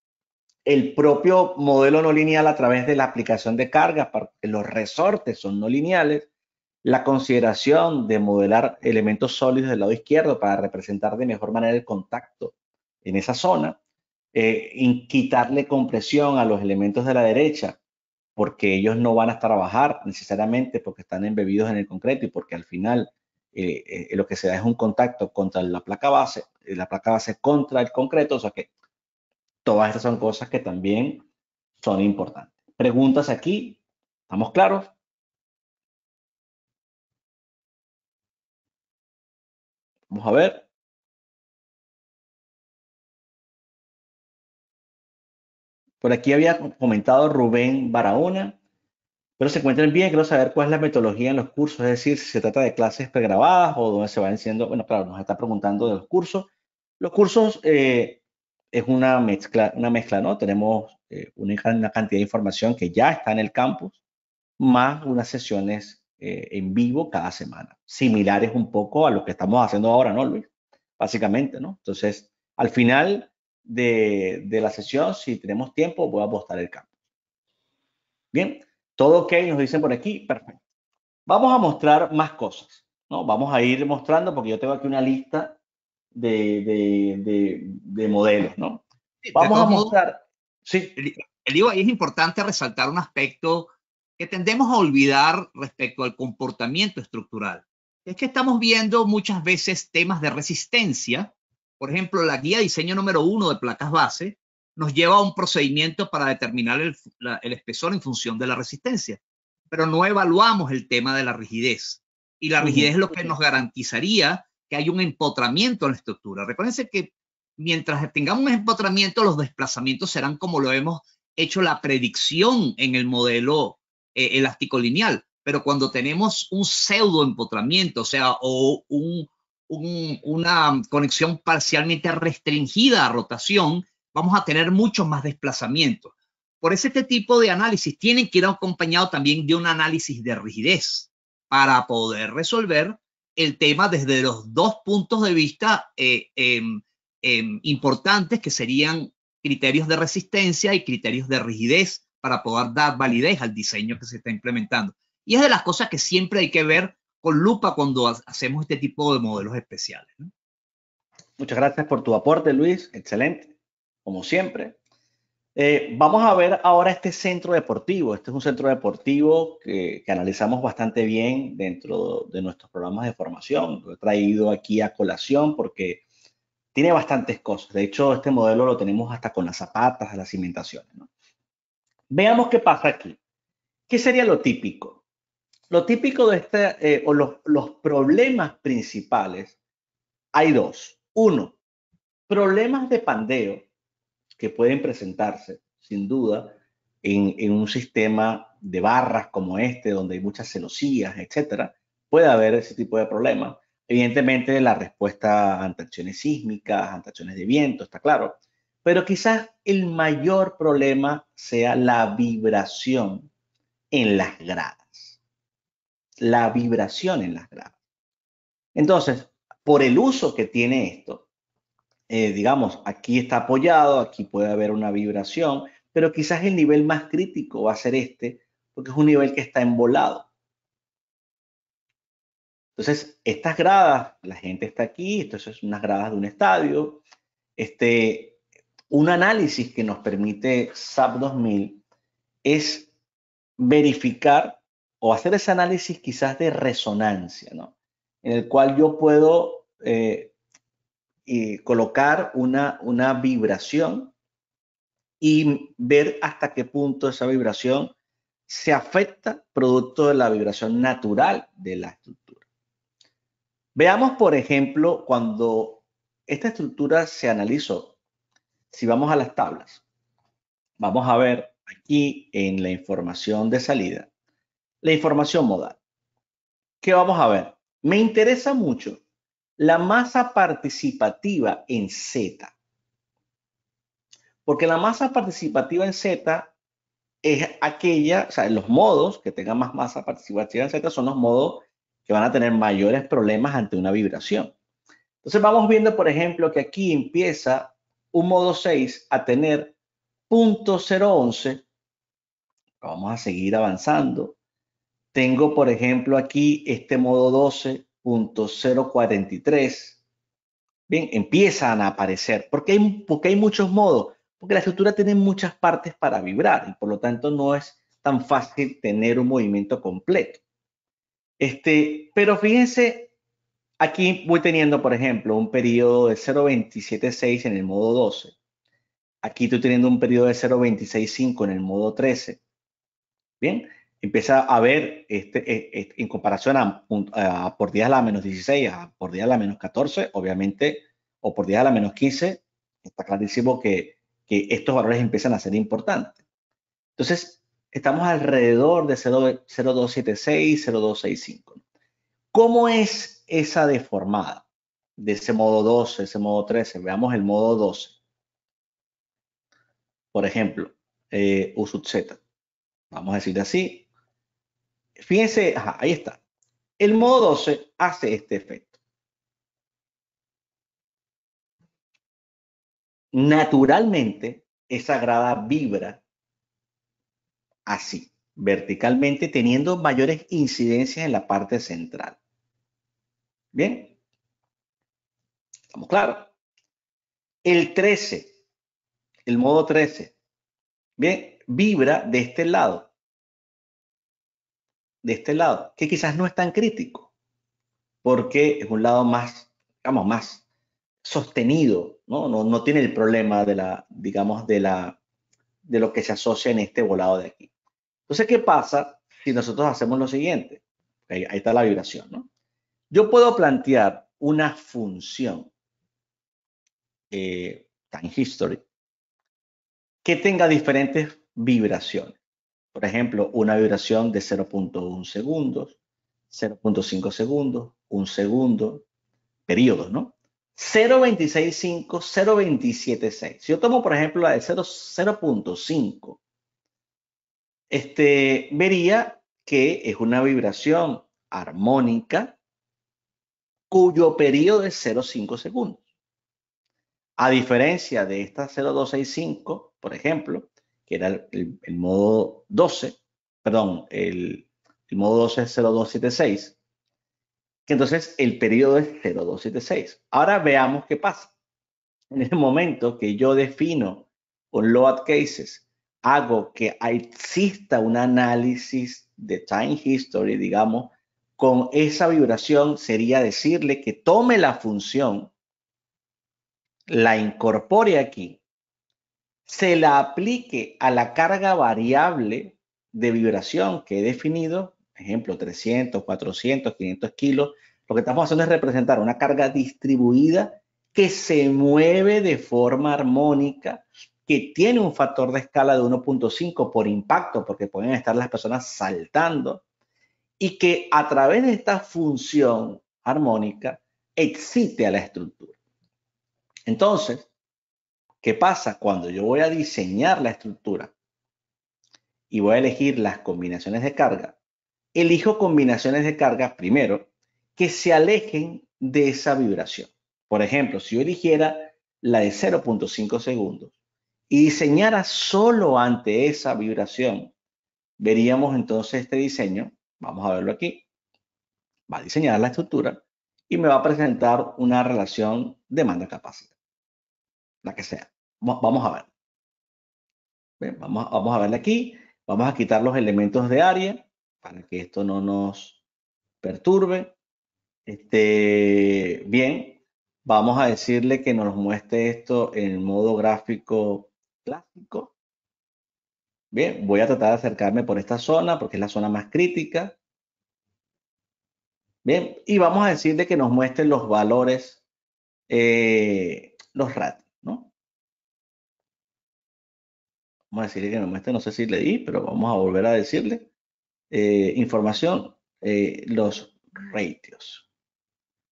El propio modelo no lineal a través de la aplicación de cargas, porque los resortes son no lineales, la consideración de modelar elementos sólidos del lado izquierdo para representar de mejor manera el contacto en esa zona, quitarle compresión a los elementos de la derecha, porque ellos no van a trabajar necesariamente porque están embebidos en el concreto y porque al final lo que se da es un contacto contra la placa base contra el concreto, o sea que todas estas son cosas que también son importantes. Preguntas aquí, ¿estamos claros? Vamos a ver. Por aquí había comentado Rubén Barahona. Pero se encuentren bien, quiero saber cuál es la metodología en los cursos, es decir, si se trata de clases pregrabadas o donde se van siendo, bueno, claro, nos está preguntando de los cursos. Los cursos es una mezcla, ¿no? Tenemos una cantidad de información que ya está en el campus, más unas sesiones en vivo cada semana, similares un poco a lo que estamos haciendo ahora, ¿no, Luis? Básicamente, ¿no? Entonces, al final de la sesión, si tenemos tiempo, voy a postar el campus. Bien, todo ok, nos dicen por aquí, perfecto. Vamos a mostrar más cosas, ¿no? Vamos a ir mostrando, porque yo tengo aquí una lista de modelos, ¿no? De Vamos a todos modos, mostrar, sí, Elio, ahí es importante resaltar un aspecto que tendemos a olvidar respecto al comportamiento estructural. Es que estamos viendo muchas veces temas de resistencia. Por ejemplo, la guía diseño número 1 de placas base nos lleva a un procedimiento para determinar el espesor en función de la resistencia, pero no evaluamos el tema de la rigidez. Y la rigidez es lo que nos garantizaría que hay un empotramiento en la estructura. Recuérdense que mientras tengamos un empotramiento, los desplazamientos serán como lo hemos hecho la predicción en el modelo elástico lineal. Pero cuando tenemos un pseudo empotramiento, o sea, una conexión parcialmente restringida a rotación, vamos a tener muchos más desplazamientos. Por eso este tipo de análisis tienen que ir acompañado también de un análisis de rigidez para poder resolver el tema desde los dos puntos de vista importantes, que serían criterios de resistencia y criterios de rigidez, para poder dar validez al diseño que se está implementando. Y es de las cosas que siempre hay que ver con lupa cuando hacemos este tipo de modelos especiales, ¿no? muchas gracias por tu aporte, Luis, excelente, como siempre. Vamos a ver ahora este centro deportivo. Este es un centro deportivo que analizamos bastante bien dentro de nuestros programas de formación. Lo he traído aquí a colación porque tiene bastantes cosas. De hecho, este modelo lo tenemos hasta con las zapatas, las cimentaciones, ¿no? Veamos qué pasa aquí. ¿Qué sería lo típico? Lo típico de o los problemas principales, hay dos. Uno, problemas de pandeo que pueden presentarse, sin duda, en un sistema de barras como este, donde hay muchas celosías, etcétera. Puede haber ese tipo de problemas. Evidentemente, la respuesta ante acciones sísmicas, ante acciones de viento, está claro. Pero quizás el mayor problema sea la vibración en las gradas. La vibración en las gradas. Entonces, por el uso que tiene esto, digamos, aquí está apoyado, aquí puede haber una vibración, pero quizás el nivel más crítico va a ser este, porque es un nivel que está embolado. Entonces, estas gradas, la gente está aquí, esto es unas gradas de un estadio, un análisis que nos permite SAP 2000 es verificar o hacer ese análisis quizás de resonancia, ¿no? En el cual yo puedo colocar una vibración y ver hasta qué punto esa vibración se afecta producto de la vibración natural de la estructura. Veamos, por ejemplo, cuando esta estructura se analizó, si vamos a las tablas, vamos a ver aquí en la información de salida, la información modal. ¿Qué vamos a ver? Me interesa mucho la masa participativa en Z, porque la masa participativa en Z es aquella, o sea, los modos que tengan más masa participativa en Z son los modos que van a tener mayores problemas ante una vibración. Entonces vamos viendo, por ejemplo, que aquí empieza un modo 6 a tener 0.011. Vamos a seguir avanzando. Tengo, por ejemplo, aquí este modo 12.043. Bien, empiezan a aparecer. Porque hay muchos modos? Porque la estructura tiene muchas partes para vibrar y por lo tanto no es tan fácil tener un movimiento completo. Pero fíjense, aquí voy teniendo, por ejemplo, un periodo de 0.276 en el modo 12. Aquí estoy teniendo un periodo de 0.265 en el modo 13. Bien, empieza a ver en comparación a por 10 a la menos 16, a por 10 a la menos 14, obviamente, o por 10 a la menos 15, está clarísimo que que estos valores empiezan a ser importantes. Entonces, estamos alrededor de 0,276, 0,265. ¿Cómo es esa deformada? De ese modo 12, ese modo 13. Veamos el modo 12. Por ejemplo, U sub Z. Vamos a decir así. Fíjense, ahí está. El modo 12 hace este efecto. Naturalmente, esa grada vibra así, verticalmente, teniendo mayores incidencias en la parte central. Bien, ¿estamos claros? El 13, el modo 13, bien, vibra de este lado, que quizás no es tan crítico, porque es un lado más, digamos, más sostenido, ¿no? No tiene el problema de la, digamos, de lo que se asocia en este volado de aquí. Entonces, ¿qué pasa si nosotros hacemos lo siguiente? Ahí está la vibración, ¿no? Yo puedo plantear una función time history que tenga diferentes vibraciones. Por ejemplo, una vibración de 0,1 segundos, 0,5 segundos, 1 segundo, periodos, ¿no? 0,265, 0,276. Si yo tomo, por ejemplo, la de 0,5, vería que es una vibración armónica cuyo periodo es 0,5 segundos. A diferencia de esta 0,265, por ejemplo, que era el modo 12, perdón, el modo 12 es 0,276, que entonces el periodo es 0,276. Ahora veamos qué pasa. En el momento que yo defino un load cases, hago que exista un análisis de time history, digamos, con esa vibración sería decirle que tome la función, la incorpore aquí, se la aplique a la carga variable de vibración que he definido, ejemplo 300, 400, 500 kilos. Lo que estamos haciendo es representar una carga distribuida que se mueve de forma armónica, que tiene un factor de escala de 1,5 por impacto, porque pueden estar las personas saltando, y que a través de esta función armónica excite a la estructura. Entonces, ¿qué pasa cuando yo voy a diseñar la estructura y voy a elegir las combinaciones de carga? Elijo combinaciones de carga primero que se alejen de esa vibración. Por ejemplo, si yo eligiera la de 0,5 segundos y diseñara solo ante esa vibración, veríamos entonces este diseño, vamos a verlo aquí, va a diseñar la estructura y me va a presentar una relación demanda-capacidad, la que sea. Vamos a ver. Bien, vamos a verla aquí. Vamos a quitar los elementos de área para que esto no nos perturbe. Bien, vamos a decirle que nos muestre esto en el modo gráfico clásico. Bien, voy a tratar de acercarme por esta zona porque es la zona más crítica. Bien, y vamos a decirle que nos muestre los valores, los ratios, ¿no? Vamos a decirle que nos muestre, no sé si le di, pero vamos a volver a decirle información, los ratios.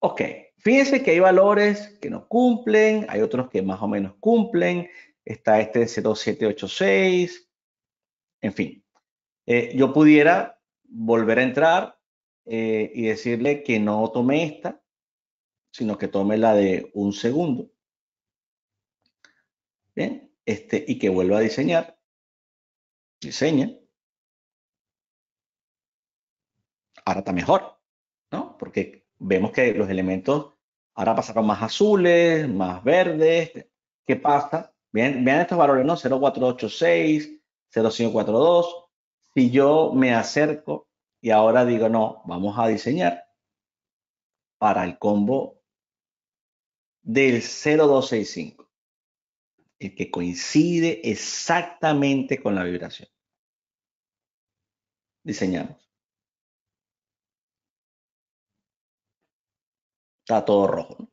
Ok, fíjense que hay valores que no cumplen, hay otros que más o menos cumplen. Está este 0,786, en fin. Yo pudiera volver a entrar y decirle que no tome esta, sino que tome la de 1 segundo. Bien, y que vuelva a diseñar. Diseña. Ahora está mejor, ¿no? Porque vemos que los elementos ahora pasaron más azules, más verdes. ¿Qué pasa? Vean estos valores, ¿no? 0,486, 0,542. Si yo me acerco y ahora digo, no, vamos a diseñar para el combo del 0,265, el que coincide exactamente con la vibración. Diseñamos. Está todo rojo, ¿no?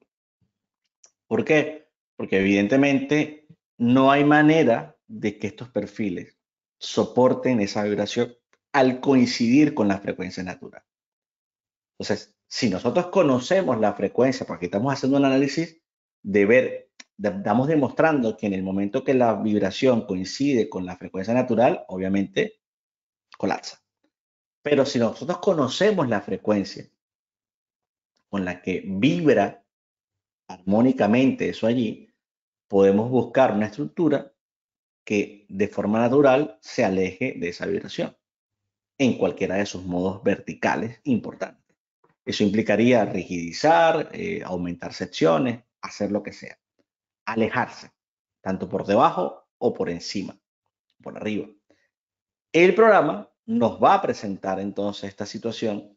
¿Por qué? Porque evidentemente no hay manera de que estos perfiles soporten esa vibración al coincidir con la frecuencia natural. Entonces, si nosotros conocemos la frecuencia, porque estamos haciendo un análisis de ver, estamos demostrando que en el momento que la vibración coincide con la frecuencia natural, obviamente colapsa. Pero si nosotros conocemos la frecuencia con la que vibra armónicamente eso allí, podemos buscar una estructura que de forma natural se aleje de esa vibración en cualquiera de sus modos verticales importantes. Eso implicaría rigidizar, aumentar secciones, hacer lo que sea. Alejarse, tanto por debajo o por encima, por arriba. El programa nos va a presentar entonces esta situación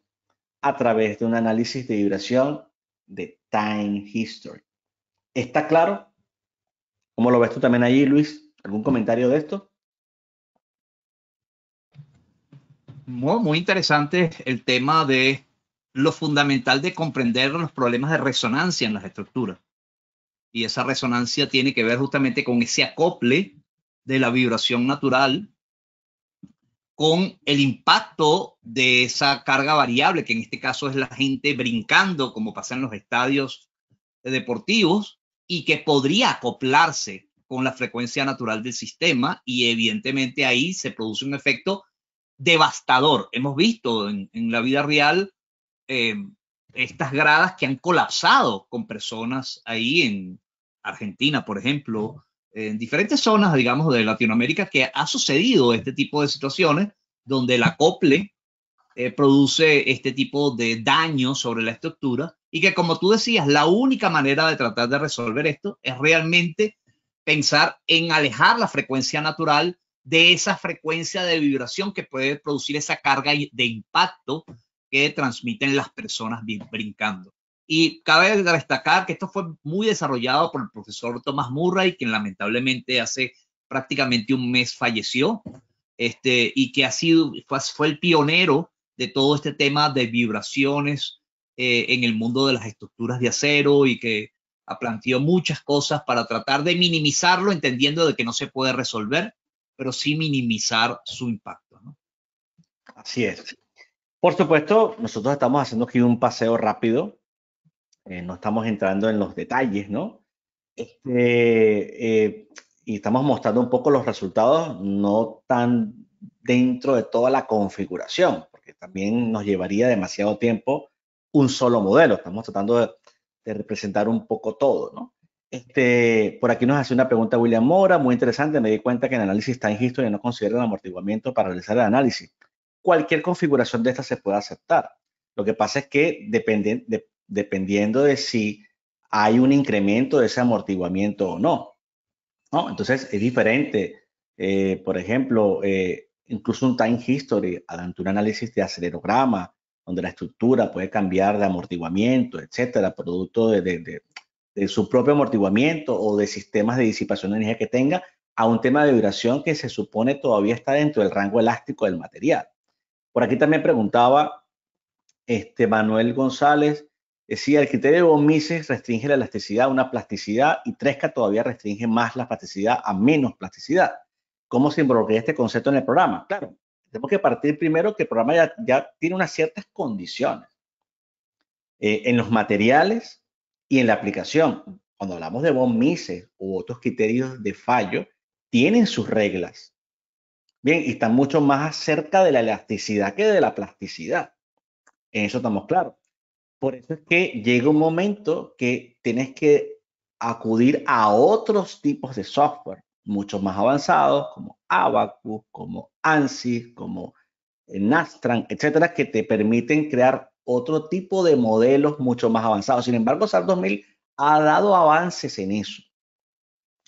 a través de un análisis de vibración de Time History. ¿Está claro? ¿Cómo lo ves tú también allí, Luis? ¿Algún comentario de esto? Muy interesante el tema de lo fundamental de comprender los problemas de resonancia en las estructuras. Y esa resonancia tiene que ver justamente con ese acople de la vibración natural con el impacto de esa carga variable, que en este caso es la gente brincando, como pasa en los estadios deportivos, y que podría acoplarse con la frecuencia natural del sistema, y evidentemente ahí se produce un efecto devastador. Hemos visto en la vida real estas gradas que han colapsado con personas ahí en Argentina, por ejemplo, en diferentes zonas, digamos, de Latinoamérica, que ha sucedido este tipo de situaciones donde el acople produce este tipo de daño sobre la estructura y que, como tú decías, la única manera de tratar de resolver esto es realmente pensar en alejar la frecuencia natural de esa frecuencia de vibración que puede producir esa carga de impacto que transmiten las personas brincando. Y cabe destacar que esto fue muy desarrollado por el profesor Thomas Murray, quien lamentablemente hace prácticamente un mes falleció, y que fue el pionero de todo este tema de vibraciones en el mundo de las estructuras de acero, y que planteó muchas cosas para tratar de minimizarlo, entendiendo de que no se puede resolver, pero sí minimizar su impacto, ¿no? Así es. Por supuesto, nosotros estamos haciendo aquí un paseo rápido, no estamos entrando en los detalles, ¿no? Y estamos mostrando un poco los resultados, no tan dentro de toda la configuración, porque también nos llevaría demasiado tiempo un solo modelo. Estamos tratando de representar un poco todo, ¿no? Por aquí nos hace una pregunta William Mora, muy interesante. Me di cuenta que en análisis Time History no considera el amortiguamiento para realizar el análisis. Cualquier configuración de esta se puede aceptar. Lo que pasa es que dependiendo de si hay un incremento de ese amortiguamiento o no, ¿no? Entonces es diferente. Por ejemplo, incluso un Time History, adelante un análisis de acelerograma, donde la estructura puede cambiar de amortiguamiento, etcétera, producto de su propio amortiguamiento o de sistemas de disipación de energía que tenga, a un tema de vibración que se supone todavía está dentro del rango elástico del material. Por aquí también preguntaba Manuel González, decía, el criterio de von Mises restringe la elasticidad a una plasticidad y Tresca todavía restringe más la plasticidad a menos plasticidad. ¿Cómo se involucra este concepto en el programa? Claro, tenemos que partir primero que el programa ya tiene unas ciertas condiciones en los materiales y en la aplicación. Cuando hablamos de von Mises u otros criterios de fallo, tienen sus reglas. Bien, y están mucho más cerca de la elasticidad que de la plasticidad. En eso estamos claros. Por eso es que llega un momento que tienes que acudir a otros tipos de software mucho más avanzados, como Abacus, como ANSYS, como Nastran, etcétera, que te permiten crear otro tipo de modelos mucho más avanzados. Sin embargo, SAP 2000 ha dado avances en eso.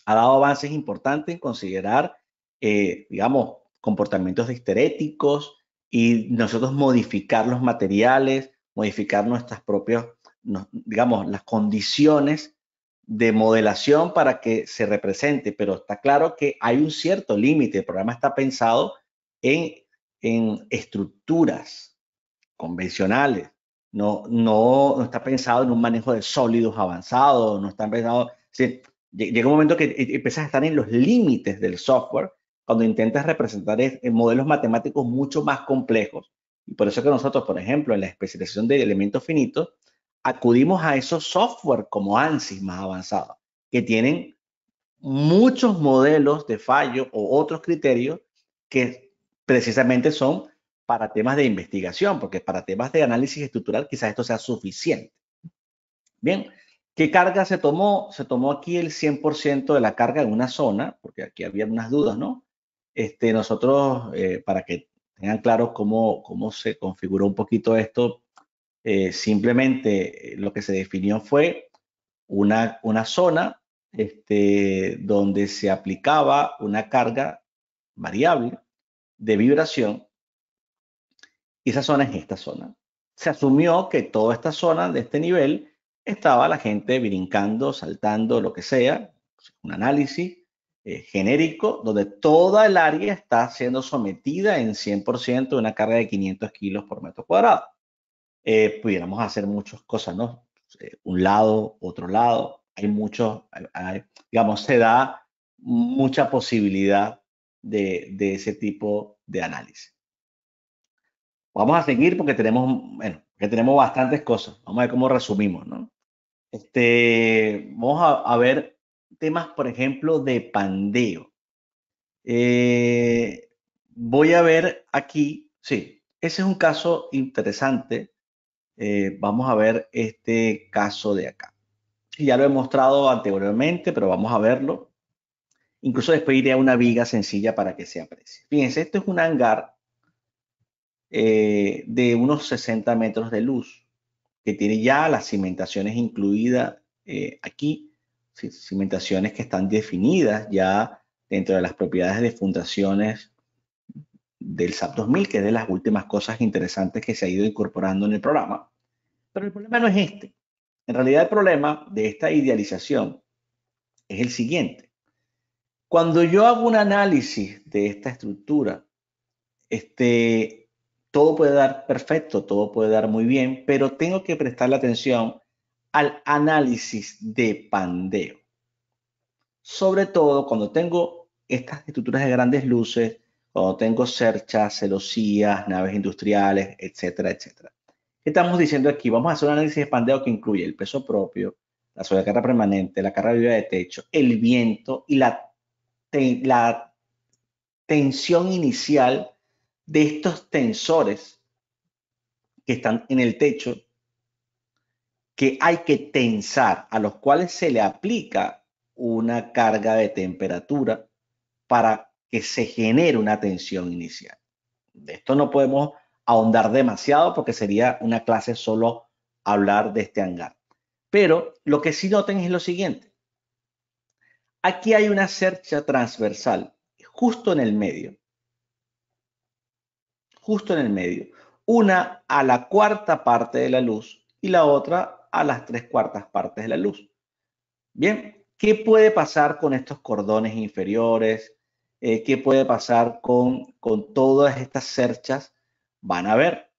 Ha dado avances importantes en considerar, digamos, comportamientos histeréticos y nosotros modificar los materiales, modificar nuestras propias, digamos, las condiciones de modelación para que se represente, pero está claro que hay un cierto límite. El programa está pensado en estructuras convencionales, no está pensado en un manejo de sólidos avanzados, no está pensado, sí, llega un momento que empiezas a estar en los límites del software cuando intentas representar modelos matemáticos mucho más complejos. Y por eso que nosotros, por ejemplo, en la especialización de elementos finitos, acudimos a esos software como ANSYS más avanzados, que tienen muchos modelos de fallo o otros criterios que precisamente son para temas de investigación, porque para temas de análisis estructural quizás esto sea suficiente. Bien, ¿qué carga se tomó? Se tomó aquí el 100% de la carga en una zona, porque aquí había unas dudas, ¿no? Nosotros, para que tengan claro cómo se configuró un poquito esto, simplemente lo que se definió fue una zona donde se aplicaba una carga variable de vibración, y esa zona es esta zona. Se asumió que toda esta zona de este nivel estaba la gente brincando, saltando, lo que sea, un análisis genérico donde toda el área está siendo sometida en 100% de una carga de 500 kilos por metro cuadrado. Pudiéramos hacer muchas cosas, ¿no? Un lado, otro lado, hay muchos, digamos, se da mucha posibilidad de ese tipo de análisis. Vamos a seguir porque tenemos, bueno, que tenemos bastantes cosas. Vamos a ver cómo resumimos, ¿no? Vamos a ver temas, por ejemplo, de pandeo. Voy a ver aquí, sí, ese es un caso interesante. Vamos a ver este caso de acá. Ya lo he mostrado anteriormente, pero vamos a verlo. Incluso después iré a una viga sencilla para que se aprecie. Fíjense, esto es un hangar de unos 60 metros de luz, que tiene ya las cimentaciones incluidas aquí, cimentaciones que están definidas ya dentro de las propiedades de fundaciones del SAP 2000, que es de las últimas cosas interesantes que se ha ido incorporando en el programa. Pero el problema no es este. En realidad el problema de esta idealización es el siguiente. Cuando yo hago un análisis de esta estructura, todo puede dar perfecto, todo puede dar muy bien, pero tengo que prestarle atención al análisis de pandeo. Sobre todo cuando tengo estas estructuras de grandes luces, cuando tengo cerchas, celosías, naves industriales, etcétera, etcétera. ¿Qué estamos diciendo aquí? Vamos a hacer un análisis de pandeo que incluye el peso propio, la sobrecarga permanente, la carga viva de techo, el viento y la tensión inicial de estos tensores que están en el techo, que hay que tensar, a los cuales se le aplica una carga de temperatura para que se genere una tensión inicial. De esto no podemos ahondar demasiado porque sería una clase solo hablar de este hangar. Pero lo que sí noten es lo siguiente. Aquí hay una cercha transversal justo en el medio. Justo en el medio. Una a la cuarta parte de la luz y la otra a las 3/4 partes de la luz. Bien, ¿qué puede pasar con estos cordones inferiores? ¿Qué puede pasar con todas estas cerchas? Van a ver.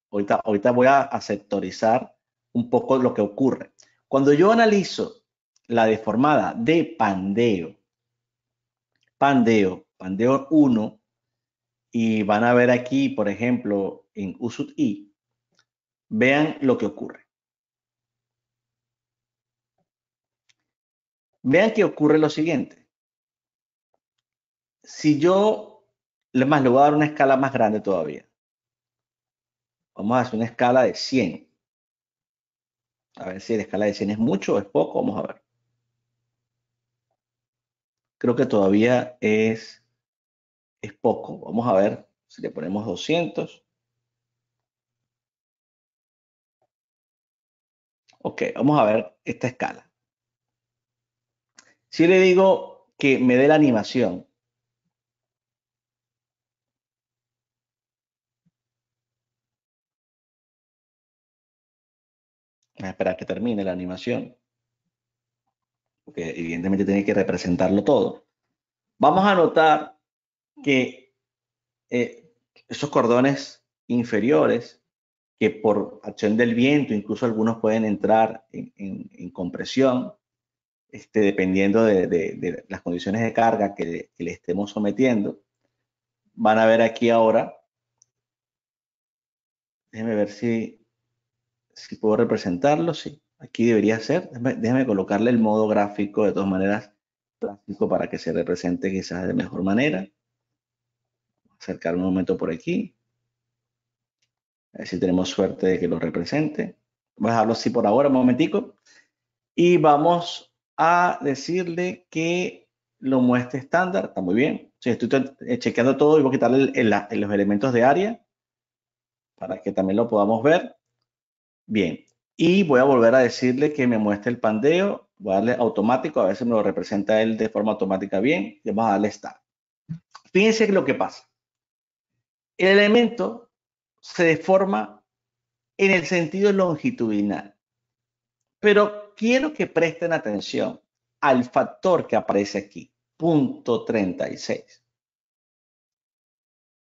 Ahorita voy a sectorizar un poco lo que ocurre. Cuando yo analizo la deformada de pandeo 1, y van a ver aquí, por ejemplo, en USUT I, vean lo que ocurre. Vean que ocurre lo siguiente. Si yo, le voy a dar una escala más grande todavía. Vamos a hacer una escala de 100. A ver si la escala de 100 es mucho o es poco. Vamos a ver. Creo que todavía es poco. Vamos a ver si le ponemos 200. Ok, vamos a ver esta escala. Si le digo que me dé la animación, voy a esperar que termine la animación, porque evidentemente tiene que representarlo todo. Vamos a notar que esos cordones inferiores, que por acción del viento, incluso algunos pueden entrar en compresión, dependiendo de las condiciones de carga que le estemos sometiendo. Van a ver aquí ahora, déjenme ver si puedo representarlo. Sí, aquí debería ser. Déjenme colocarle el modo gráfico de todas maneras clásico para que se represente quizás de mejor manera. Acercar un momento por aquí. A ver si tenemos suerte de que lo represente. Voy a dejarlo así por ahora, un momentico. Y vamos a decirle que lo muestre estándar. Está muy bien. Sí, estoy chequeando todo y voy a quitarle los elementos de área para que también lo podamos ver. Bien. Y voy a volver a decirle que me muestre el pandeo. Voy a darle automático. A ver si me lo representa él de forma automática bien. Y vamos a darle start. Fíjense lo que pasa. El elemento se deforma en el sentido longitudinal. Pero quiero que presten atención al factor que aparece aquí, punto 36.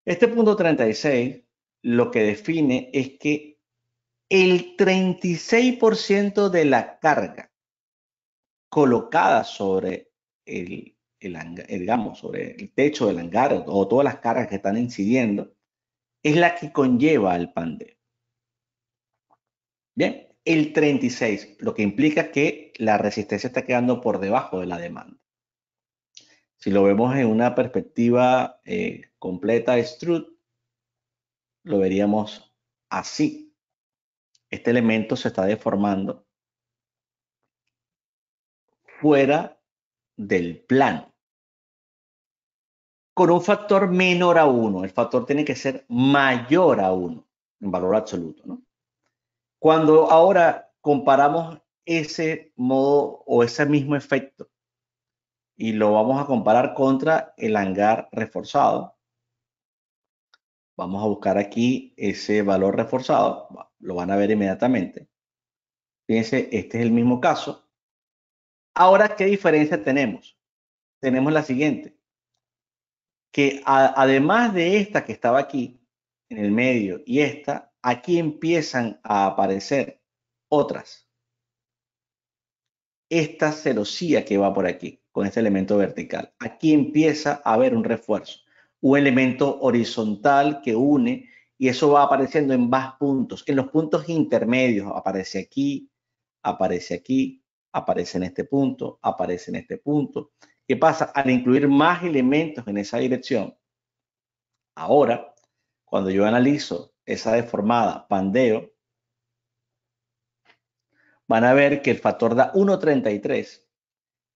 Este punto 36 lo que define es que el 36% de la carga colocada sobre digamos, sobre el techo del hangar o todas las cargas que están incidiendo es la que conlleva al pandeo. Bien, el 36, lo que implica que la resistencia está quedando por debajo de la demanda. Si lo vemos en una perspectiva completa de Struth, lo veríamos así. Este elemento se está deformando fuera del plano, con un factor menor a 1. El factor tiene que ser mayor a 1 en valor absoluto, ¿no? Cuando ahora comparamos ese modo o ese mismo efecto y lo vamos a comparar contra el hangar reforzado, vamos a buscar aquí ese valor reforzado, lo van a ver inmediatamente. Fíjense, este es el mismo caso. Ahora, ¿qué diferencia tenemos? Tenemos la siguiente, que además de esta que estaba aquí, en el medio, y esta, aquí empiezan a aparecer otras. Esta celosía que va por aquí, con este elemento vertical. Aquí empieza a haber un refuerzo, un elemento horizontal que une, y eso va apareciendo en más puntos. En los puntos intermedios aparece aquí, aparece aquí, aparece en este punto, aparece en este punto. ¿Qué pasa? Al incluir más elementos en esa dirección, ahora, cuando yo analizo esa deformada pandeo, van a ver que el factor da 1.33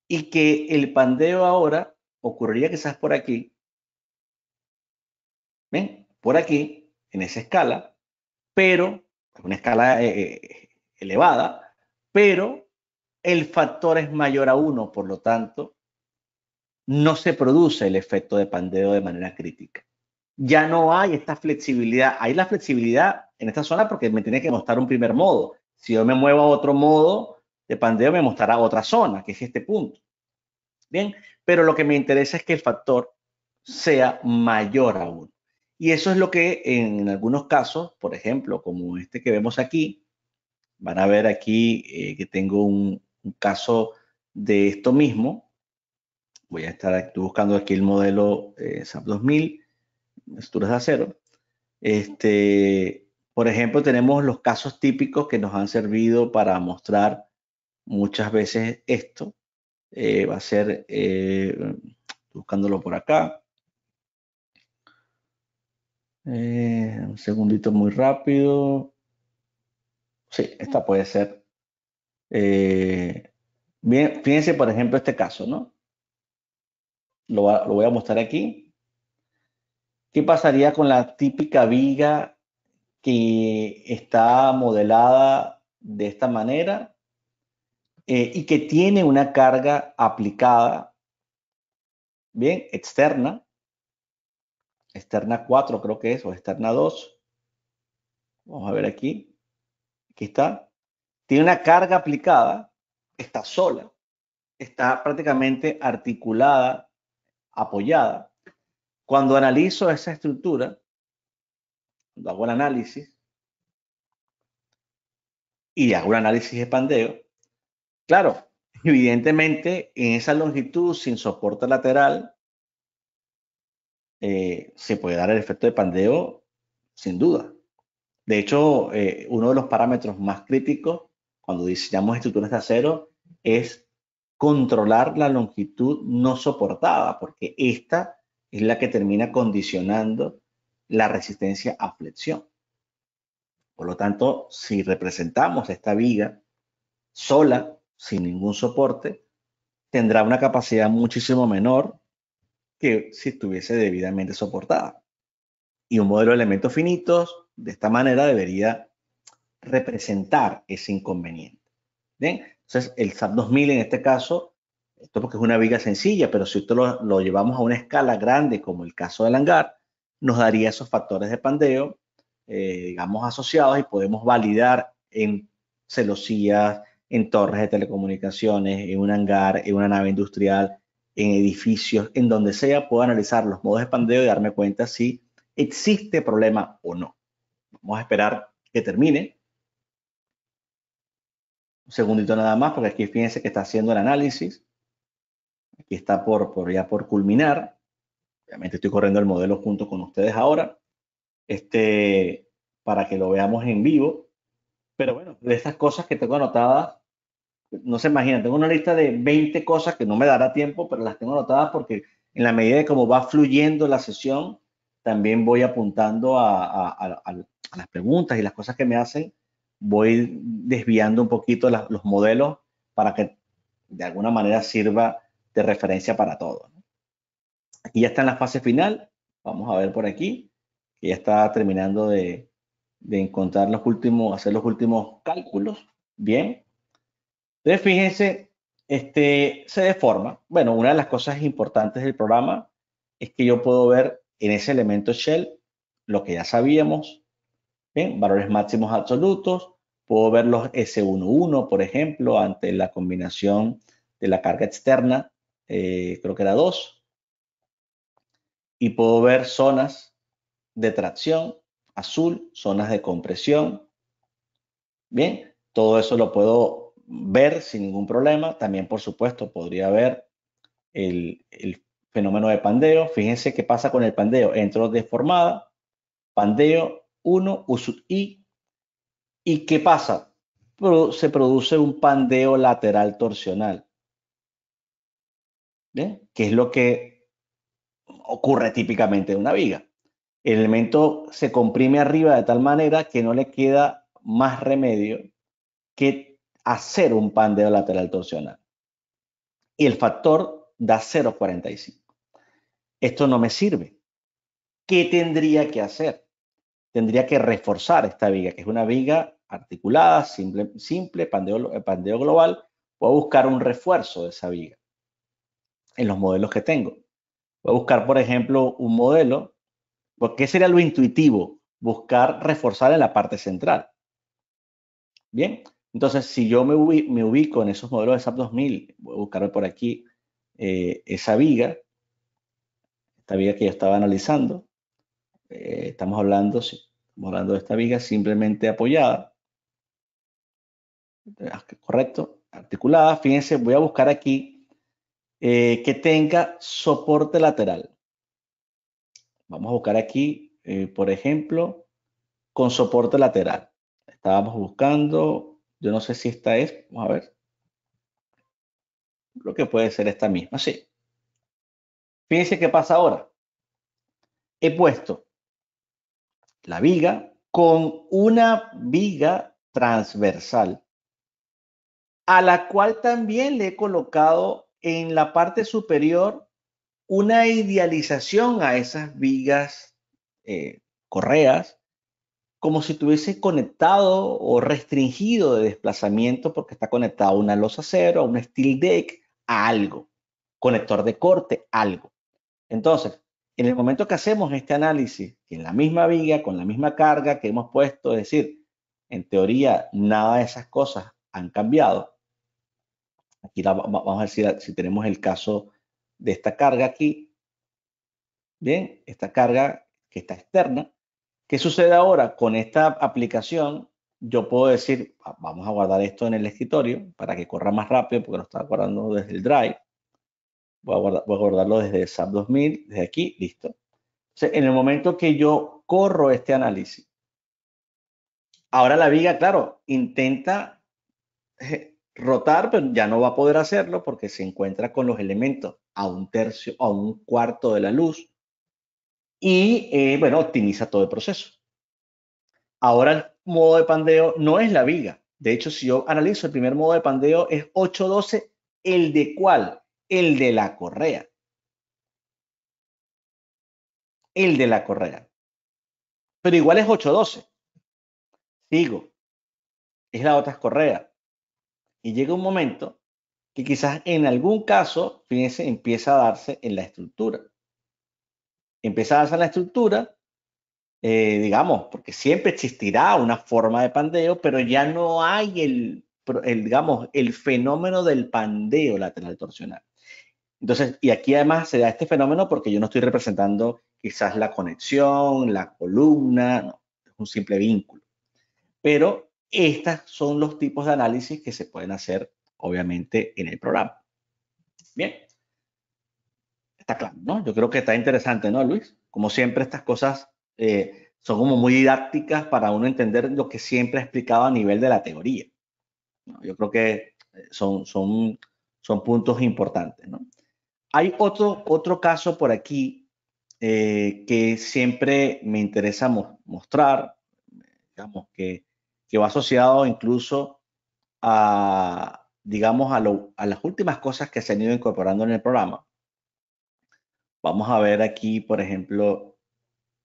y que el pandeo ahora ocurriría quizás por aquí, ¿ven? Por aquí, en esa escala, pero es una escala elevada, pero el factor es mayor a 1, por lo tanto, no se produce el efecto de pandeo de manera crítica. Ya no hay esta flexibilidad. Hay la flexibilidad en esta zona porque me tiene que mostrar un primer modo. Si yo me muevo a otro modo de pandeo, me mostrará otra zona, que es este punto. Bien, pero lo que me interesa es que el factor sea mayor a 1. Y eso es lo que en algunos casos, por ejemplo, como este que vemos aquí, van a ver aquí que tengo un caso de esto mismo. Voy a estar buscando aquí el modelo SAP 2000, estructuras de acero. Por ejemplo, tenemos los casos típicos que nos han servido para mostrar muchas veces esto. Va a ser, buscándolo por acá. Un segundito muy rápido. Sí, esta puede ser. Bien, fíjense, por ejemplo, este caso, ¿no? Lo voy a mostrar aquí. ¿Qué pasaría con la típica viga que está modelada de esta manera y que tiene una carga aplicada, bien, externa 4 creo que es, o externa 2? Vamos a ver aquí. Aquí está. Tiene una carga aplicada, está sola, está prácticamente articulada, apoyada. Cuando analizo esa estructura, cuando hago el análisis y hago un análisis de pandeo, claro, Evidentemente, en esa longitud sin soporte lateral, se puede dar el efecto de pandeo sin duda. De hecho, uno de los parámetros más críticos cuando diseñamos estructuras de acero es controlar la longitud no soportada, porque esta es la que termina condicionando la resistencia a flexión. Por lo tanto, si representamos esta viga sola, sin ningún soporte, tendrá una capacidad muchísimo menor que si estuviese debidamente soportada. Y un modelo de elementos finitos, de esta manera, debería representar ese inconveniente. ¿Bien? Entonces, el SAP 2000 en este caso, esto porque es una viga sencilla, pero si esto lo llevamos a una escala grande, como el caso del hangar, nos daría esos factores de pandeo, digamos, asociados y podemos validar en celosías, en torres de telecomunicaciones, en un hangar, en una nave industrial, en edificios, en donde sea, puedo analizar los modos de pandeo y darme cuenta si existe problema o no. Vamos a esperar que termine. Un segundito nada más, porque aquí fíjense que está haciendo el análisis. Aquí está ya por culminar. Obviamente estoy corriendo el modelo junto con ustedes ahora, para que lo veamos en vivo. Pero bueno, de estas cosas que tengo anotadas, no se imaginan, tengo una lista de 20 cosas que no me dará tiempo, pero las tengo anotadas porque en la medida de cómo va fluyendo la sesión, también voy apuntando a las preguntas y las cosas que me hacen, voy desviando un poquito los modelos para que de alguna manera sirva de referencia para todos. Aquí ya está en la fase final, vamos a ver por aquí, que ya está terminando de encontrar hacer los últimos cálculos. Bien. Entonces, fíjense, se deforma. Bueno, una de las cosas importantes del programa es que yo puedo ver en ese elemento shell lo que ya sabíamos, ¿bien? Valores máximos absolutos. Puedo ver los S11, por ejemplo, ante la combinación de la carga externa, creo que era 2. Y puedo ver zonas de tracción, azul, zonas de compresión. Bien, todo eso lo puedo ver sin ningún problema. También, por supuesto, podría ver el fenómeno de pandeo. Fíjense qué pasa con el pandeo. Entro deformada, pandeo 1, USUT I. ¿Y qué pasa? Se produce un pandeo lateral torsional. ¿Bien? Que es lo que ocurre típicamente en una viga. El elemento se comprime arriba de tal manera que no le queda más remedio que hacer un pandeo lateral torsional. Y el factor da 0,45. Esto no me sirve. ¿Qué tendría que hacer? Tendría que reforzar esta viga, que es una viga articulada, simple pandeo global. Voy a buscar un refuerzo de esa viga en los modelos que tengo. Voy a buscar, por ejemplo, un modelo. ¿Qué sería lo intuitivo? Buscar reforzar en la parte central. Bien, entonces si yo me ubico en esos modelos de SAP 2000, voy a buscar por aquí esa viga, esta viga que yo estaba analizando. Estamos hablando de esta viga simplemente apoyada, correcto, articulada. Fíjense, voy a buscar aquí que tenga soporte lateral. Vamos a buscar aquí, por ejemplo, con soporte lateral. Estábamos buscando, yo no sé si esta es, vamos a ver. Creo que puede ser esta misma, sí. Fíjense qué pasa ahora. He puesto la viga con una viga transversal, a la cual también le he colocado en la parte superior una idealización a esas vigas correas, como si tuviese conectado o restringido de desplazamiento porque está conectado a una losa acero, a un steel deck, a algo, conector de corte, algo. Entonces, en el momento que hacemos este análisis, en la misma viga, con la misma carga que hemos puesto, es decir, en teoría nada de esas cosas han cambiado. Aquí vamos a decir si tenemos el caso de esta carga aquí. Bien, esta carga que está externa. ¿Qué sucede ahora con esta aplicación? yo puedo decir, vamos a guardar esto en el escritorio para que corra más rápido, porque lo está guardando desde el Drive. Voy a guardarlo desde SAP 2000, desde aquí, listo. Entonces, en el momento que yo corro este análisis, ahora la viga, claro, intenta rotar, pero ya no va a poder hacerlo porque se encuentra con los elementos a un tercio, a un cuarto de la luz y, bueno, optimiza todo el proceso. Ahora el modo de pandeo no es la viga. De hecho, si yo analizo el primer modo de pandeo es 812, ¿el de cuál? El de la correa. El de la correa. Pero igual es 812. Sigo. Es la otra correa. Y llega un momento que quizás en algún caso, fíjense, empieza a darse en la estructura. Empieza a darse en la estructura, digamos, porque siempre existirá una forma de pandeo, pero ya no hay digamos, el fenómeno del pandeo lateral torsional. Entonces, y aquí además se da este fenómeno porque yo no estoy representando quizás la conexión, la columna, no, es un simple vínculo. Pero estos son los tipos de análisis que se pueden hacer, obviamente, en el programa. Bien, está claro, ¿no? Yo creo que está interesante, ¿no, Luis? Como siempre, estas cosas son como muy didácticas para uno entender lo que siempre he explicado a nivel de la teoría, ¿no? Yo creo que son puntos importantes, ¿no? Hay otro caso por aquí que siempre me interesa mostrar, digamos, que va asociado incluso a, digamos, a las últimas cosas que se han ido incorporando en el programa. Vamos a ver aquí, por ejemplo,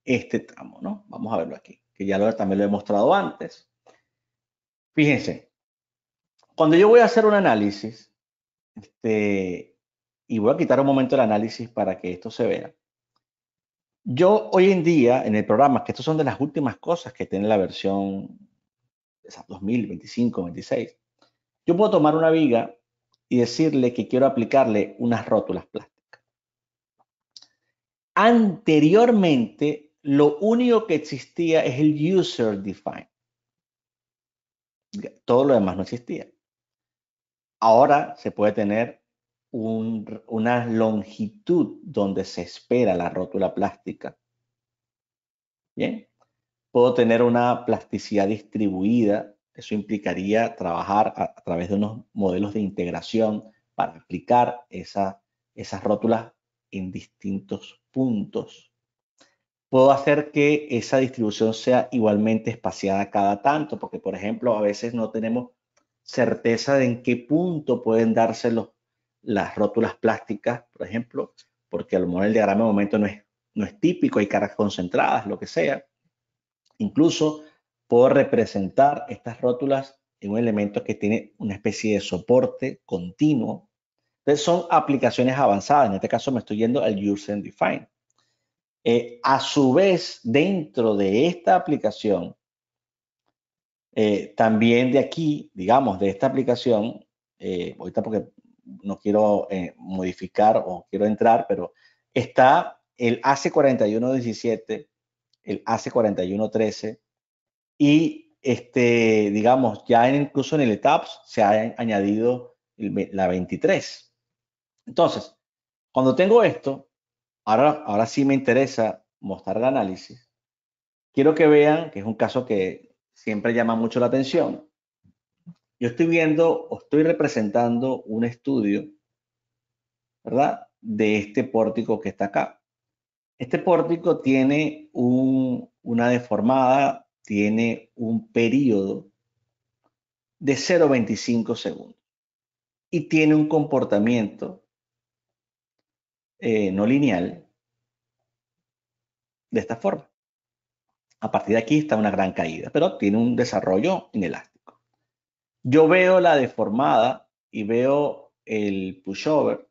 este tramo, ¿no? Vamos a verlo aquí, que ya también lo he mostrado antes. Fíjense, cuando yo voy a hacer un análisis, y voy a quitar un momento el análisis para que esto se vea. Yo hoy en día, en el programa, que estas son de las últimas cosas que tiene la versión de SAP 2025, 26, yo puedo tomar una viga y decirle que quiero aplicarle unas rótulas plásticas. Anteriormente, lo único que existía es el user define. Todo lo demás no existía. Ahora se puede tener una longitud donde se espera la rótula plástica. Bien, puedo tener una plasticidad distribuida. Eso implicaría trabajar a través de unos modelos de integración para aplicar esas rótulas en distintos puntos. Puedo hacer que esa distribución sea igualmente espaciada cada tanto, porque por ejemplo a veces no tenemos certeza de en qué punto pueden darse las rótulas plásticas, por ejemplo, porque a lo mejor el diagrama de momento no es típico, hay caras concentradas, lo que sea. Incluso puedo representar estas rótulas en un elemento que tiene una especie de soporte continuo. Entonces son aplicaciones avanzadas. En este caso me estoy yendo al User Define. A su vez, dentro de esta aplicación, también de aquí, digamos, de esta aplicación, ahorita porque no quiero modificar o quiero entrar, pero está el AC4117, el AC4113 y digamos, ya incluso en el ETAPS se ha añadido la 23. Entonces, cuando tengo esto, ahora sí me interesa mostrar el análisis. Quiero que vean que es un caso que siempre llama mucho la atención. Yo estoy viendo o estoy representando un estudio, ¿verdad? De este pórtico que está acá. Este pórtico tiene una deformada, tiene un periodo de 0,25 segundos y tiene un comportamiento no lineal de esta forma. A partir de aquí está una gran caída, pero tiene un desarrollo inelástico. Yo veo la deformada y veo el pushover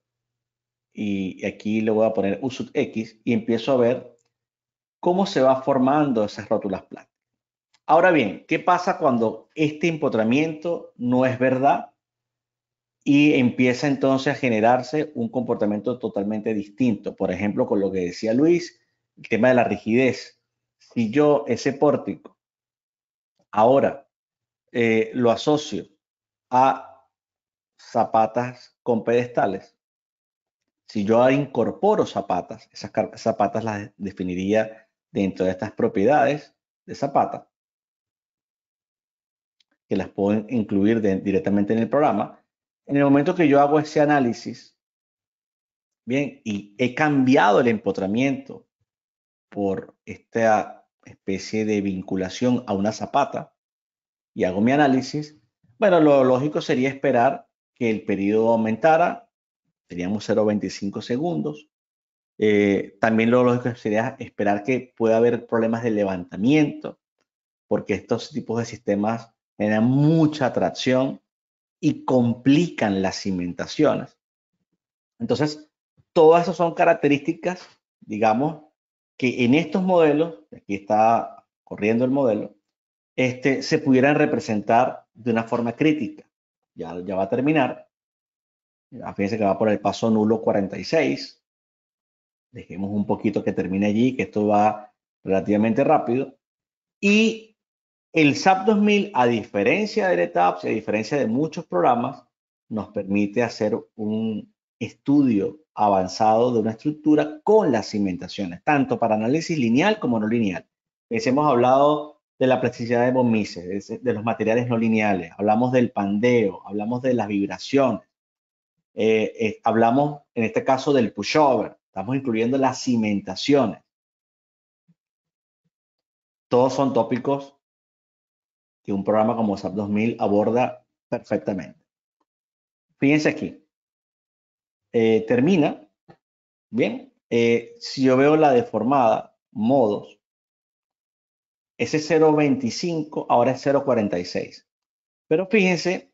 y aquí le voy a poner U sub X y empiezo a ver cómo se va formando esas rótulas plásticas. Ahora bien, ¿qué pasa cuando este empotramiento no es verdad y empieza entonces a generarse un comportamiento totalmente distinto? Por ejemplo, con lo que decía Luis, el tema de la rigidez. Si yo ese pórtico ahora lo asocio a zapatas con pedestales, si yo incorporo zapatas, esas zapatas las definiría dentro de estas propiedades de zapata, que las puedo incluir directamente en el programa. En el momento que yo hago ese análisis, bien, y he cambiado el empotramiento por esta especie de vinculación a una zapata y hago mi análisis, bueno, lo lógico sería esperar que el periodo aumentara, teníamos 0,25 segundos. También lo lógico sería esperar que pueda haber problemas de levantamiento, porque estos tipos de sistemas generan mucha tracción y complican las cimentaciones. Entonces, todas esas son características, digamos, que en estos modelos, aquí está corriendo el modelo, se pudieran representar de una forma crítica. Ya va a terminar. Fíjense que va por el paso nulo 46. Dejemos un poquito que termine allí, que esto va relativamente rápido. Y el SAP 2000, a diferencia del ETAPS y a diferencia de muchos programas, nos permite hacer un estudio avanzado de una estructura con las cimentaciones, tanto para análisis lineal como no lineal. Hemos hablado de la plasticidad de von Mises, de los materiales no lineales, hablamos del pandeo, hablamos de las vibraciones, hablamos en este caso del pushover, estamos incluyendo las cimentaciones. Todos son tópicos que un programa como SAP 2000 aborda perfectamente. Fíjense aquí. Termina. Bien. Si yo veo la deformada, modos, ese 0.25 ahora es 0.46. Pero fíjense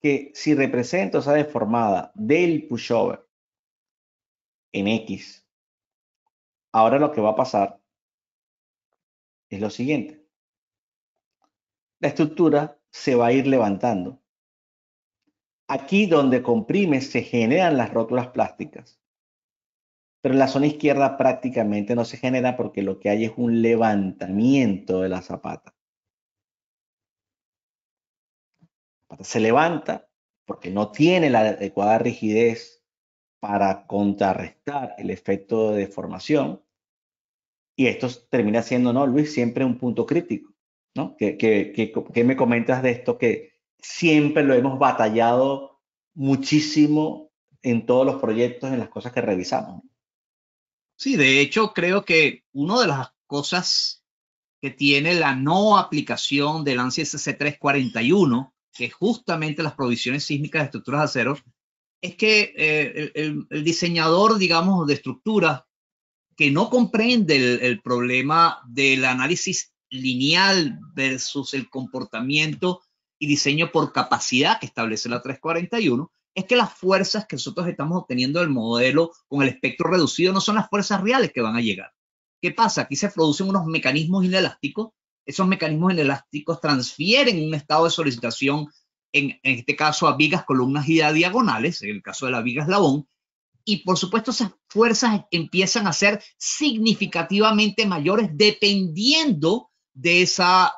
que si represento esa deformada del pushover en X, ahora lo que va a pasar es lo siguiente. La estructura se va a ir levantando. Aquí donde comprime se generan las rótulas plásticas, pero en la zona izquierda prácticamente no se genera porque lo que hay es un levantamiento de la zapata. La zapata se levanta porque no tiene la adecuada rigidez para contrarrestar el efecto de deformación, y esto termina siendo, ¿no, Luis? Siempre un punto crítico, ¿no? ¿Qué me comentas de esto que siempre lo hemos batallado muchísimo en todos los proyectos, en las cosas que revisamos? Sí, de hecho, creo que una de las cosas que tiene la no aplicación del ANSI SC 341, que es justamente las provisiones sísmicas de estructuras de acero, es que el diseñador, digamos, de estructuras que no comprende el problema del análisis lineal versus el comportamiento y diseño por capacidad que establece la 341, es que las fuerzas que nosotros estamos obteniendo del modelo con el espectro reducido no son las fuerzas reales que van a llegar. ¿Qué pasa? Aquí se producen unos mecanismos inelásticos. Esos mecanismos inelásticos transfieren un estado de solicitación, en este caso a vigas, columnas y a diagonales, en el caso de la viga eslabón, y por supuesto esas fuerzas empiezan a ser significativamente mayores dependiendo de esa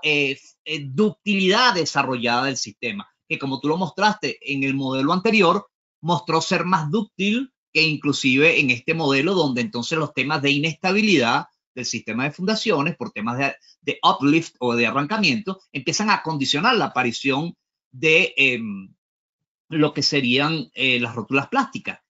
ductilidad desarrollada del sistema, que como tú lo mostraste en el modelo anterior, mostró ser más dúctil que inclusive en este modelo, donde entonces los temas de inestabilidad del sistema de fundaciones por temas de uplift o de arrancamiento empiezan a condicionar la aparición de lo que serían las rótulas plásticas.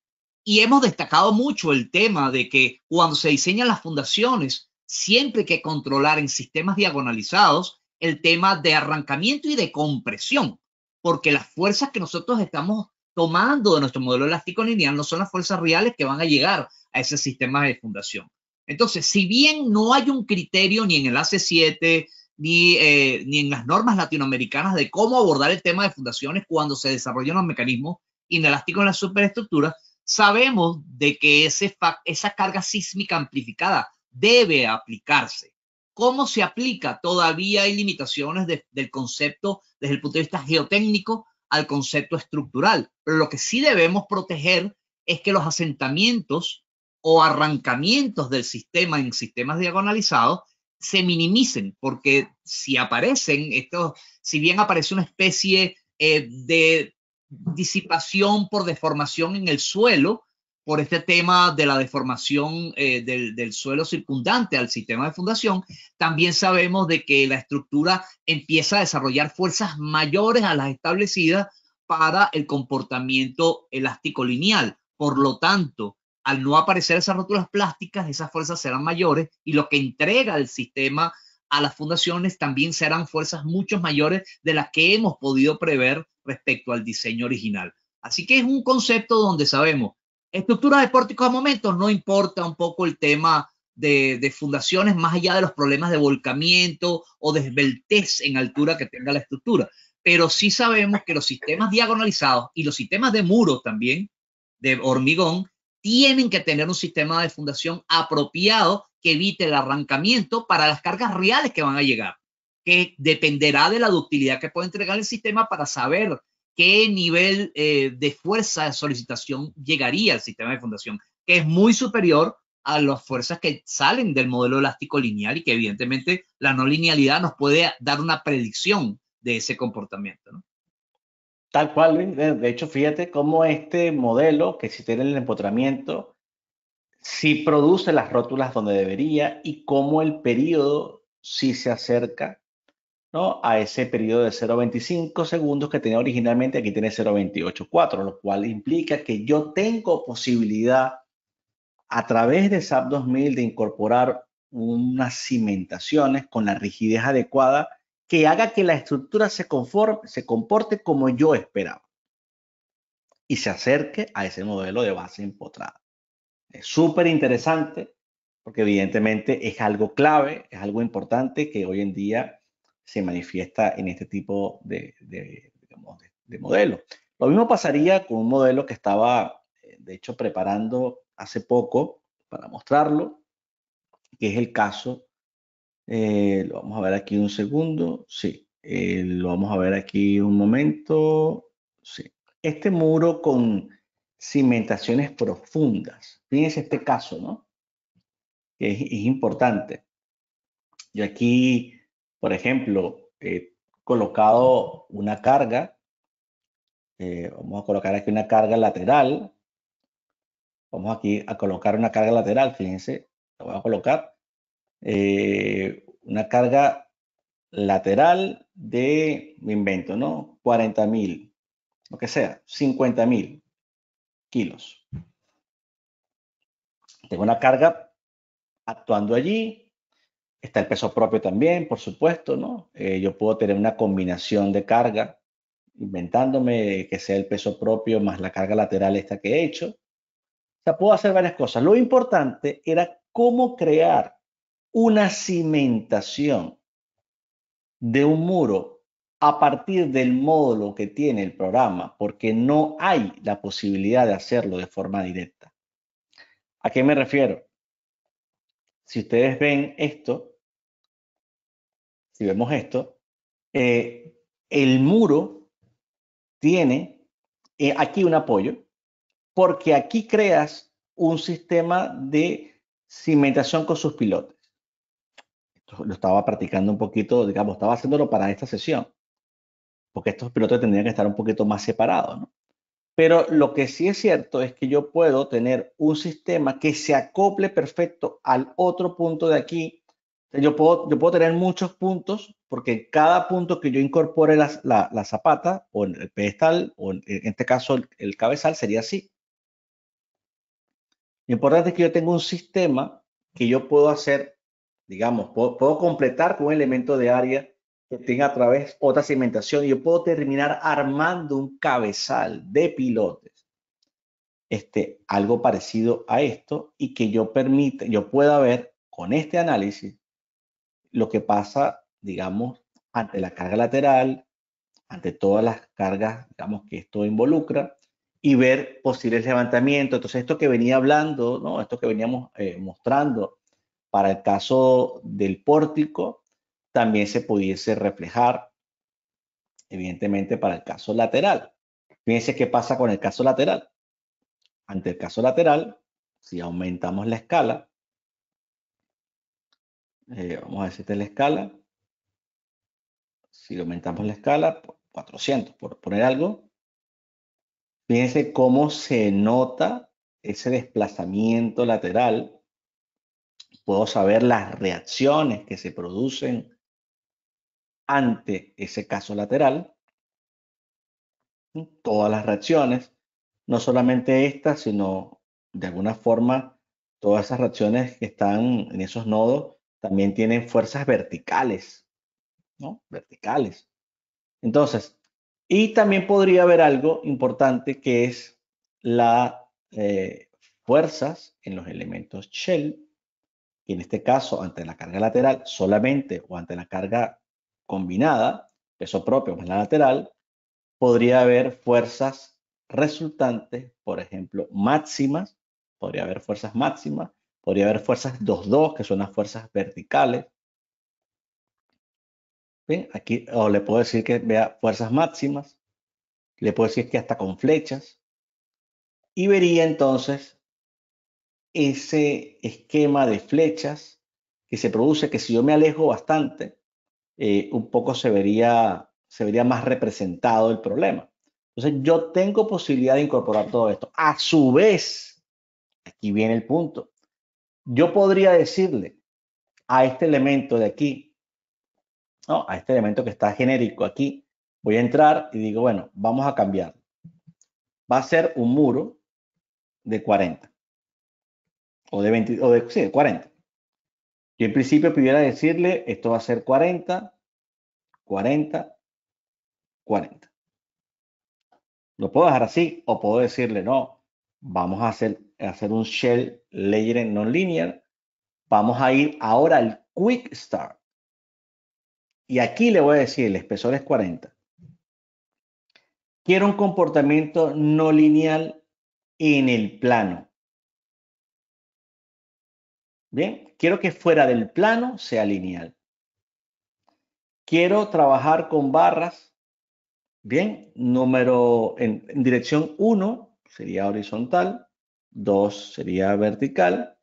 Y hemos destacado mucho el tema de que cuando se diseñan las fundaciones, siempre hay que controlar en sistemas diagonalizados el tema de arrancamiento y de compresión, porque las fuerzas que nosotros estamos tomando de nuestro modelo elástico lineal no son las fuerzas reales que van a llegar a ese sistema de fundación. Entonces, si bien no hay un criterio ni en el AC7 ni en las normas latinoamericanas de cómo abordar el tema de fundaciones cuando se desarrollan los mecanismos inelásticos en las superestructuras, sabemos de que esa carga sísmica amplificada debe aplicarse. ¿Cómo se aplica? Todavía hay limitaciones del concepto desde el punto de vista geotécnico al concepto estructural, pero lo que sí debemos proteger es que los asentamientos o arrancamientos del sistema en sistemas diagonalizados se minimicen, porque si aparecen estos, si bien aparece una especie de disipación por deformación en el suelo, por este tema de la deformación del suelo circundante al sistema de fundación, también sabemos de que la estructura empieza a desarrollar fuerzas mayores a las establecidas para el comportamiento elástico lineal. Por lo tanto, al no aparecer esas rótulas plásticas, esas fuerzas serán mayores y lo que entrega el sistema a las fundaciones también serán fuerzas mucho mayores de las que hemos podido prever respecto al diseño original. Así que es un concepto donde sabemos, estructuras de pórticos a momentos, no importa un poco el tema de fundaciones más allá de los problemas de volcamiento o de esbeltez en altura que tenga la estructura. Pero sí sabemos que los sistemas diagonalizados y los sistemas de muros también, de hormigón, tienen que tener un sistema de fundación apropiado que evite el arrancamiento para las cargas reales que van a llegar, que dependerá de la ductilidad que pueda entregar el sistema para saber qué nivel de fuerza de solicitación llegaría al sistema de fundación, que es muy superior a las fuerzas que salen del modelo elástico lineal y que evidentemente la no linealidad nos puede dar una predicción de ese comportamiento, ¿no? Tal cual, Luis. De hecho, fíjate cómo este modelo que si tiene el empotramiento, sí produce las rótulas donde debería y cómo el periodo sí se acerca, ¿no?, a ese periodo de 0,25 segundos que tenía originalmente. Aquí tiene 0,284, lo cual implica que yo tengo posibilidad a través de SAP 2000 de incorporar unas cimentaciones con la rigidez adecuada que haga que la estructura se comporte como yo esperaba y se acerque a ese modelo de base empotrada. Es súper interesante porque evidentemente es algo clave, es algo importante que hoy en día se manifiesta en este tipo digamos, de modelos. Lo mismo pasaría con un modelo que estaba, de hecho, preparando hace poco para mostrarlo, que es el caso, lo vamos a ver aquí un segundo, sí, lo vamos a ver aquí un momento, sí. Este muro con cimentaciones profundas, fíjense este caso, ¿no?, que es importante. Yo aquí, por ejemplo, he colocado una carga, vamos a colocar aquí una carga lateral, vamos aquí a colocar una carga lateral, fíjense, la voy a colocar, una carga lateral de, me invento, ¿no?, 40.000, lo que sea, 50.000 kilos. Tengo una carga actuando allí. Está el peso propio también, por supuesto, ¿no? Yo puedo tener una combinación de carga, inventándome que sea el peso propio más la carga lateral esta que he hecho. O sea, puedo hacer varias cosas. Lo importante era cómo crear una cimentación de un muro a partir del módulo que tiene el programa, porque no hay la posibilidad de hacerlo de forma directa. ¿A qué me refiero? Si ustedes ven esto, si vemos esto, el muro tiene aquí un apoyo, porque aquí creas un sistema de cimentación con sus pilotes. Esto lo estaba practicando un poquito, digamos, estaba haciéndolo para esta sesión, porque estos pilotes tendrían que estar un poquito más separados, ¿no? Pero lo que sí es cierto es que yo puedo tener un sistema que se acople perfecto al otro punto de aquí. Yo puedo tener muchos puntos porque cada punto que yo incorpore la zapata o el pedestal o en este caso el cabezal sería así. Lo importante es que yo tenga un sistema que yo puedo hacer, digamos, puedo completar con un elemento de área que tenga a través otra cimentación y yo puedo terminar armando un cabezal de pilotes, algo parecido a esto y que yo pueda ver con este análisis lo que pasa, digamos, ante la carga lateral, ante todas las cargas, digamos, que esto involucra y ver posibles levantamientos. Entonces, esto que venía hablando, ¿no?, esto que veníamos mostrando para el caso del pórtico, también se pudiese reflejar, evidentemente, para el caso lateral. Fíjense qué pasa con el caso lateral. Ante el caso lateral, si aumentamos la escala, vamos a decirte la escala. Si aumentamos la escala, 400, por poner algo. Fíjense cómo se nota ese desplazamiento lateral. Puedo saber las reacciones que se producen ante ese caso lateral. Todas las reacciones, no solamente estas, sino de alguna forma todas esas reacciones que están en esos nodos también tienen fuerzas verticales, ¿no? Verticales. Entonces, y también podría haber algo importante que es las fuerzas en los elementos shell, y en este caso ante la carga lateral solamente o ante la carga combinada, peso propio más la lateral, podría haber fuerzas resultantes, por ejemplo, máximas, podría haber fuerzas máximas, podría haber fuerzas 2-2, que son las fuerzas verticales. ¿Ven? Aquí, o le puedo decir que vea fuerzas máximas, le puedo decir que hasta con flechas, y vería entonces ese esquema de flechas que se produce, que si yo me alejo bastante, un poco se vería más representado el problema. Entonces yo tengo posibilidad de incorporar todo esto. A su vez, aquí viene el punto. Yo podría decirle a este elemento de aquí, ¿no? A este elemento que está genérico aquí, voy a entrar y digo, bueno, vamos a cambiar. Va a ser un muro de 40 o de 20, o de, sí, de 40. Yo en principio pudiera decirle, esto va a ser 40, 40, 40. Lo puedo dejar así o puedo decirle, no, vamos a hacer un shell layering non-linear. Vamos a ir ahora al quick start. Y aquí le voy a decir, el espesor es 40. Quiero un comportamiento no lineal en el plano. Bien, quiero que fuera del plano sea lineal. Quiero trabajar con barras. Bien, número en dirección 1 sería horizontal, 2 sería vertical.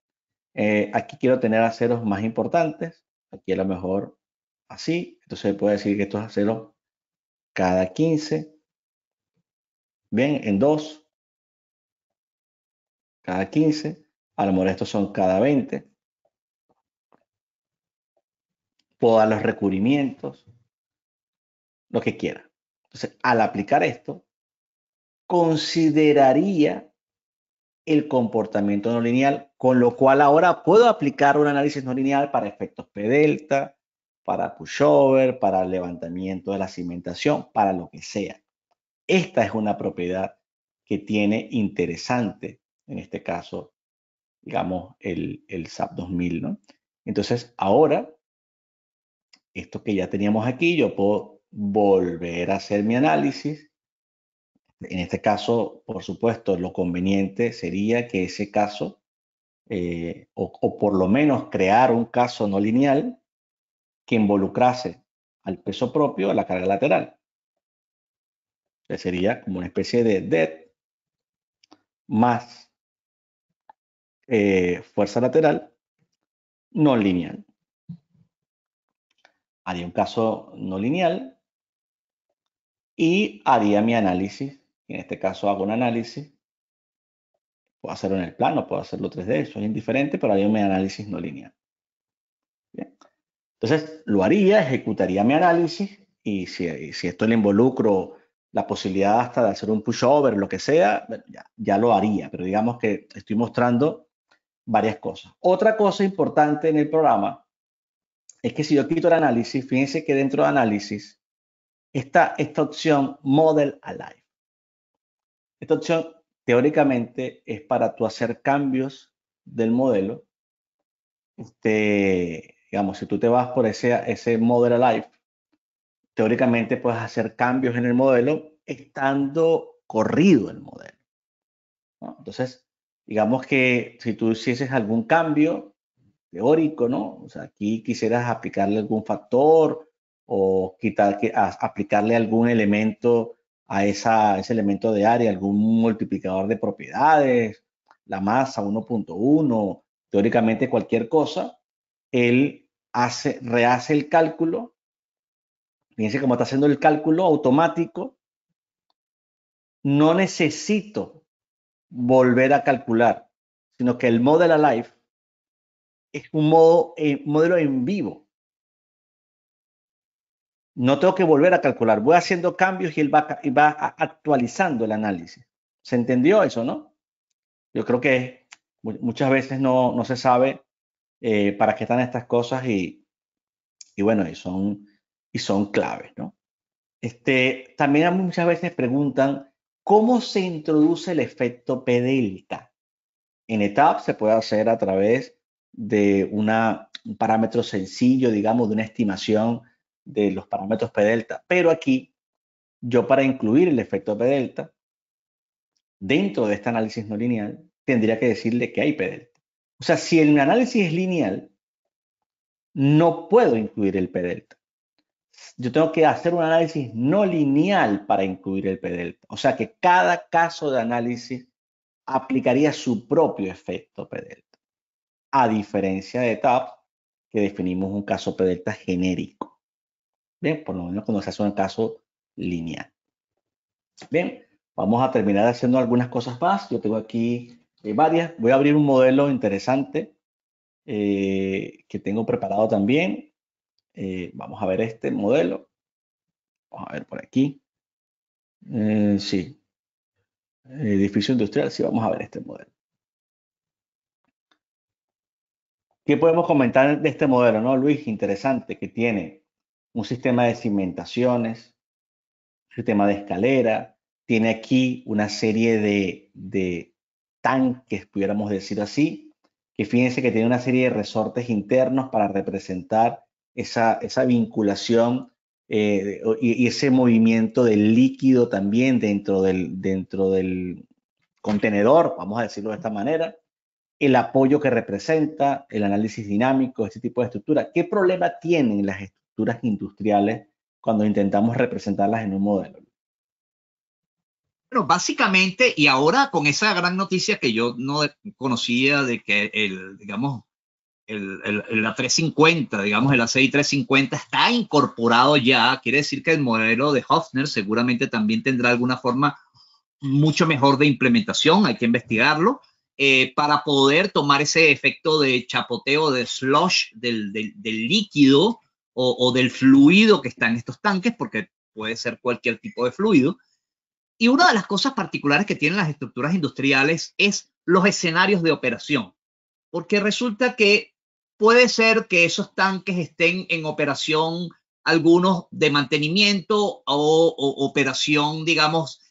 Aquí quiero tener aceros más importantes. Aquí a lo mejor así. Entonces puedo decir que estos aceros cada 15. Bien, en 2, cada 15. A lo mejor estos son cada 20. Puedo dar los recubrimientos, lo que quiera. Entonces, al aplicar esto, consideraría el comportamiento no lineal, con lo cual ahora puedo aplicar un análisis no lineal para efectos P delta, para pushover, para levantamiento de la cimentación, para lo que sea. Esta es una propiedad que tiene interesante, en este caso, digamos, el SAP 2000, ¿no? Entonces, ahora, esto que ya teníamos aquí, yo puedo volver a hacer mi análisis. En este caso, por supuesto, lo conveniente sería que ese caso, o por lo menos crear un caso no lineal que involucrase al peso propio a la carga lateral. Que sería como una especie de DET más fuerza lateral no lineal. Haría un caso no lineal y haría mi análisis. En este caso hago un análisis. Puedo hacerlo en el plano, puedo hacerlo 3D, eso es indiferente, pero haría mi análisis no lineal. Bien. Entonces, lo haría, ejecutaría mi análisis y si esto le involucro la posibilidad hasta de hacer un pushover, lo que sea, bueno, ya lo haría, pero digamos que estoy mostrando varias cosas. Otra cosa importante en el programa es que si yo quito el análisis, fíjense que dentro de análisis está esta opción Model Alive. Esta opción teóricamente es para tú hacer cambios del modelo. Digamos, si tú te vas por ese Model Alive, teóricamente puedes hacer cambios en el modelo estando corrido el modelo, ¿no? Entonces, digamos que si tú hicieses algún cambio teórico, ¿no? O sea, aquí quisieras aplicarle algún factor o aplicarle algún elemento a ese elemento de área, algún multiplicador de propiedades, la masa 1.1, teóricamente cualquier cosa, él rehace el cálculo. Fíjense cómo está haciendo el cálculo automático. No necesito volver a calcular, sino que el Model Alive es un modelo en vivo. No tengo que volver a calcular. Voy haciendo cambios y él va actualizando el análisis. ¿Se entendió eso, no? Yo creo que muchas veces no se sabe para qué están estas cosas y bueno, y son claves, ¿no? También muchas veces preguntan cómo se introduce el efecto P delta. En ETAP se puede hacer a través de un parámetro sencillo, digamos, de una estimación de los parámetros P delta. Pero aquí, yo para incluir el efecto P delta dentro de este análisis no lineal, tendría que decirle que hay P delta. O sea, si el análisis es lineal, no puedo incluir el P delta. Yo tengo que hacer un análisis no lineal para incluir el P delta. O sea que cada caso de análisis aplicaría su propio efecto P delta. A diferencia de TAP, que definimos un caso P delta genérico. Bien, por lo menos cuando se hace un caso lineal. Bien, vamos a terminar haciendo algunas cosas más. Yo tengo aquí varias. Voy a abrir un modelo interesante que tengo preparado también. Vamos a ver este modelo. Vamos a ver por aquí. Sí. Edificio industrial. Sí, vamos a ver este modelo. ¿Qué podemos comentar de este modelo, no, Luis? Interesante, que tiene un sistema de cimentaciones, un sistema de escalera, tiene aquí una serie de tanques, pudiéramos decir así, que fíjense que tiene una serie de resortes internos para representar esa vinculación y ese movimiento del líquido también dentro del contenedor, vamos a decirlo de esta manera, el apoyo que representa, el análisis dinámico, este tipo de estructura. ¿Qué problema tienen las estructuras industriales cuando intentamos representarlas en un modelo? Bueno, básicamente, y ahora con esa gran noticia que yo no conocía de que digamos, la 350, digamos, el ACI 350 está incorporado ya, quiere decir que el modelo de Hofner seguramente también tendrá alguna forma mucho mejor de implementación, hay que investigarlo, para poder tomar ese efecto de chapoteo, de slush, del líquido o del fluido que está en estos tanques, porque puede ser cualquier tipo de fluido. Y una de las cosas particulares que tienen las estructuras industriales es los escenarios de operación, porque resulta que puede ser que esos tanques estén en operación, algunos de mantenimiento o operación, digamos,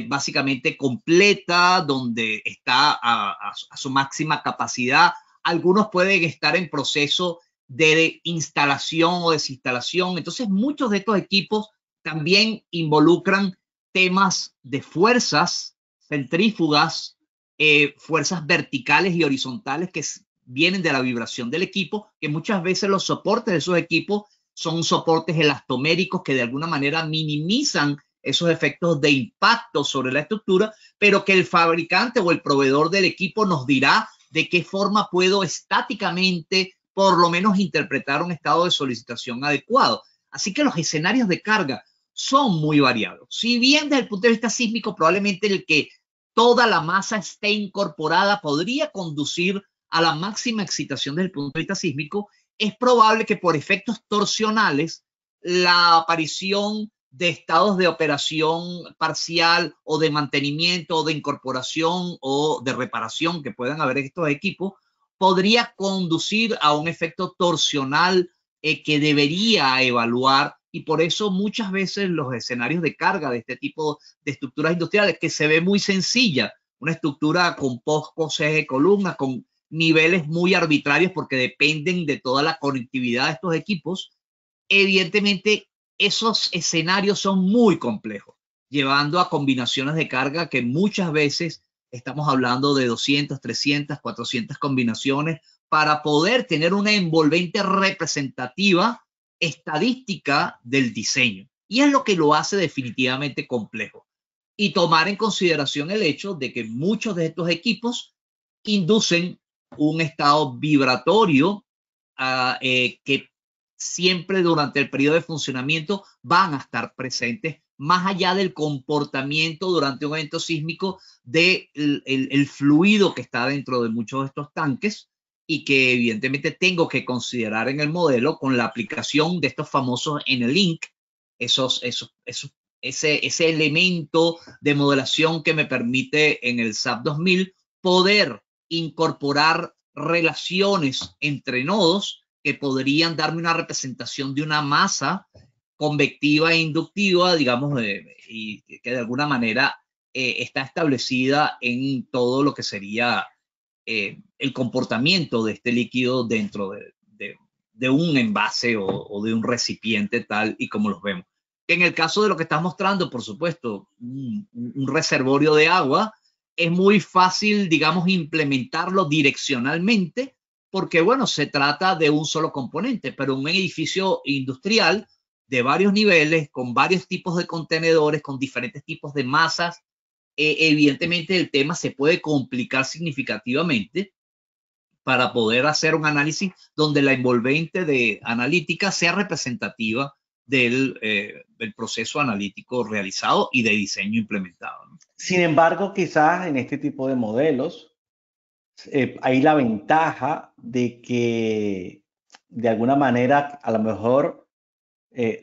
básicamente completa, donde está a su máxima capacidad. Algunos pueden estar en proceso de instalación o desinstalación. Entonces, muchos de estos equipos también involucran temas de fuerzas centrífugas, fuerzas verticales y horizontales que vienen de la vibración del equipo, que muchas veces los soportes de esos equipos son soportes elastoméricos que de alguna manera minimizan esos efectos de impacto sobre la estructura, pero que el fabricante o el proveedor del equipo nos dirá de qué forma puedo estáticamente por lo menos interpretar un estado de solicitación adecuado. Así que los escenarios de carga son muy variados. Si bien desde el punto de vista sísmico, probablemente el que toda la masa esté incorporada podría conducir a la máxima excitación desde el punto de vista sísmico, es probable que por efectos torsionales la aparición de estados de operación parcial o de mantenimiento o de incorporación o de reparación que puedan haber en estos equipos podría conducir a un efecto torsional que debería evaluar, y por eso muchas veces los escenarios de carga de este tipo de estructuras industriales, que se ve muy sencilla, una estructura con pocos ejes de columnas, con niveles muy arbitrarios porque dependen de toda la conectividad de estos equipos, evidentemente esos escenarios son muy complejos, llevando a combinaciones de carga que muchas veces estamos hablando de 200, 300, 400 combinaciones para poder tener una envolvente representativa estadística del diseño. Y es lo que lo hace definitivamente complejo. Y tomar en consideración el hecho de que muchos de estos equipos inducen un estado vibratorio que siempre durante el periodo de funcionamiento van a estar presentes, más allá del comportamiento durante un evento sísmico del el fluido que está dentro de muchos de estos tanques, y que evidentemente tengo que considerar en el modelo con la aplicación de estos famosos NLink, ese elemento de modelación que me permite en el SAP 2000 poder incorporar relaciones entre nodos que podrían darme una representación de una masa convectiva e inductiva, digamos, y que de alguna manera está establecida en todo lo que sería el comportamiento de este líquido dentro de un envase o de un recipiente tal y como los vemos. En el caso de lo que estás mostrando, por supuesto, un reservorio de agua, es muy fácil, digamos, implementarlo direccionalmente, porque, bueno, se trata de un solo componente, pero un edificio industrial de varios niveles, con varios tipos de contenedores, con diferentes tipos de masas, evidentemente el tema se puede complicar significativamente para poder hacer un análisis donde la envolvente de analítica sea representativa del proceso analítico realizado y de diseño implementado, ¿no? Sin embargo, quizás en este tipo de modelos hay la ventaja de que de alguna manera a lo mejor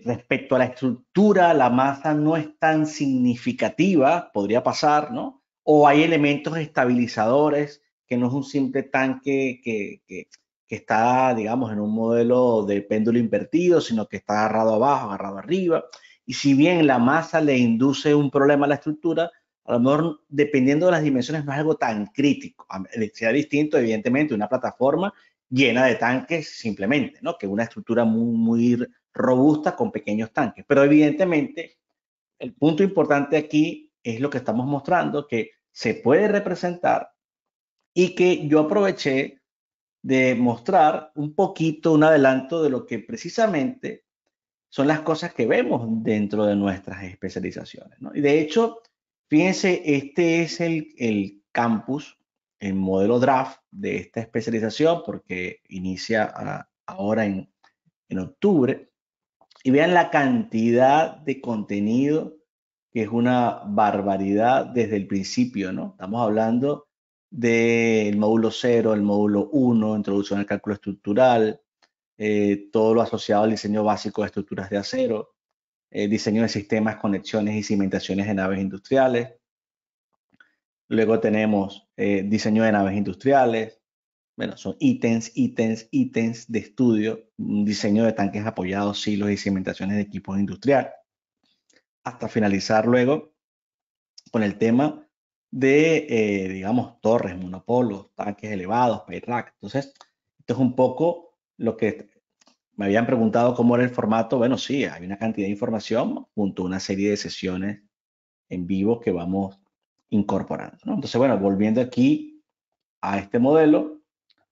respecto a la estructura, la masa no es tan significativa, podría pasar, ¿no? O hay elementos estabilizadores, que no es un simple tanque que está, digamos, en un modelo de péndulo invertido, sino que está agarrado abajo, agarrado arriba. Y si bien la masa le induce un problema a la estructura, a lo mejor, dependiendo de las dimensiones, no es algo tan crítico. Sea distinto, evidentemente, una plataforma llena de tanques simplemente, ¿no? Que una estructura muy robusta con pequeños tanques. Pero evidentemente, el punto importante aquí es lo que estamos mostrando, que se puede representar y que yo aproveché de mostrar un poquito, un adelanto de lo que precisamente son las cosas que vemos dentro de nuestras especializaciones, ¿no? Y de hecho, fíjense, este es el campus, el modelo draft de esta especialización, porque inicia ahora en octubre. Y vean la cantidad de contenido, que es una barbaridad desde el principio, ¿no? Estamos hablando del módulo 0, el módulo 1, introducción al cálculo estructural, todo lo asociado al diseño básico de estructuras de acero, diseño de sistemas, conexiones y cimentaciones de naves industriales. Luego tenemos diseño de naves industriales. Bueno, son ítems de estudio, un diseño de tanques apoyados, silos y cimentaciones de equipos industriales, hasta finalizar luego con el tema de, digamos, torres, monopolos, tanques elevados, pay rack. Entonces, esto es un poco lo que me habían preguntado cómo era el formato. Bueno, sí, hay una cantidad de información junto a una serie de sesiones en vivo que vamos incorporando, ¿no? Entonces, bueno, volviendo aquí a este modelo,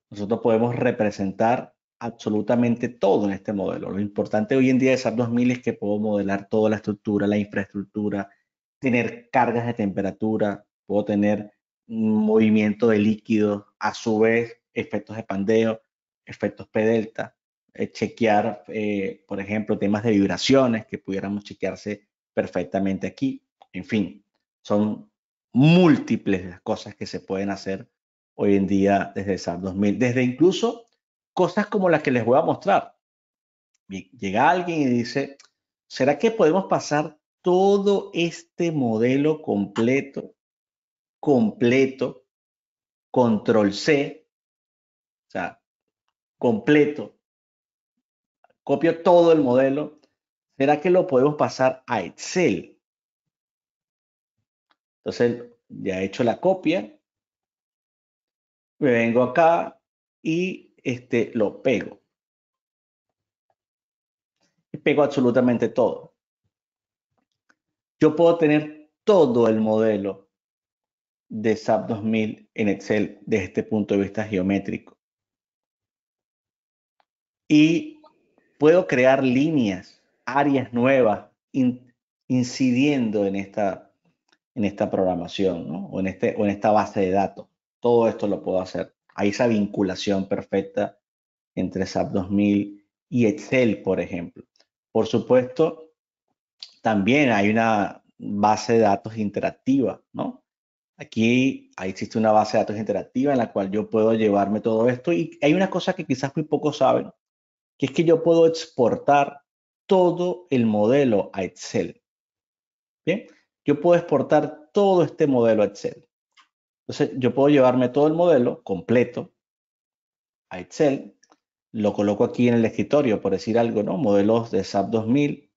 nosotros podemos representar absolutamente todo en este modelo. Lo importante hoy en día de SAP 2000 es que puedo modelar toda la estructura, la infraestructura, tener cargas de temperatura, puedo tener movimiento de líquidos, a su vez efectos de pandeo, efectos P-delta, chequear, por ejemplo, temas de vibraciones que pudiéramos chequearse perfectamente aquí. En fin, son múltiples las cosas que se pueden hacer hoy en día desde SAP 2000, desde incluso cosas como las que les voy a mostrar. Llega alguien y dice, ¿será que podemos pasar todo este modelo completo, control C, o sea, completo, copio todo el modelo, ¿será que lo podemos pasar a Excel? Entonces, ya he hecho la copia, me vengo acá y lo pego. Y pego absolutamente todo. Yo puedo tener todo el modelo de SAP 2000 en Excel desde este punto de vista geométrico. Y puedo crear líneas, áreas nuevas, incidiendo en esta programación, ¿no? o en esta base de datos. Todo esto lo puedo hacer. Hay esa vinculación perfecta entre SAP 2000 y Excel, por ejemplo. Por supuesto, también hay una base de datos interactiva, ¿no? Aquí existe una base de datos interactiva en la cual yo puedo llevarme todo esto y hay una cosa que quizás muy pocos saben, que es que yo puedo exportar todo el modelo a Excel. Bien, yo puedo exportar todo este modelo a Excel. Entonces, yo puedo llevarme todo el modelo completo a Excel, lo coloco aquí en el escritorio, por decir algo, ¿no? Modelos de SAP 2000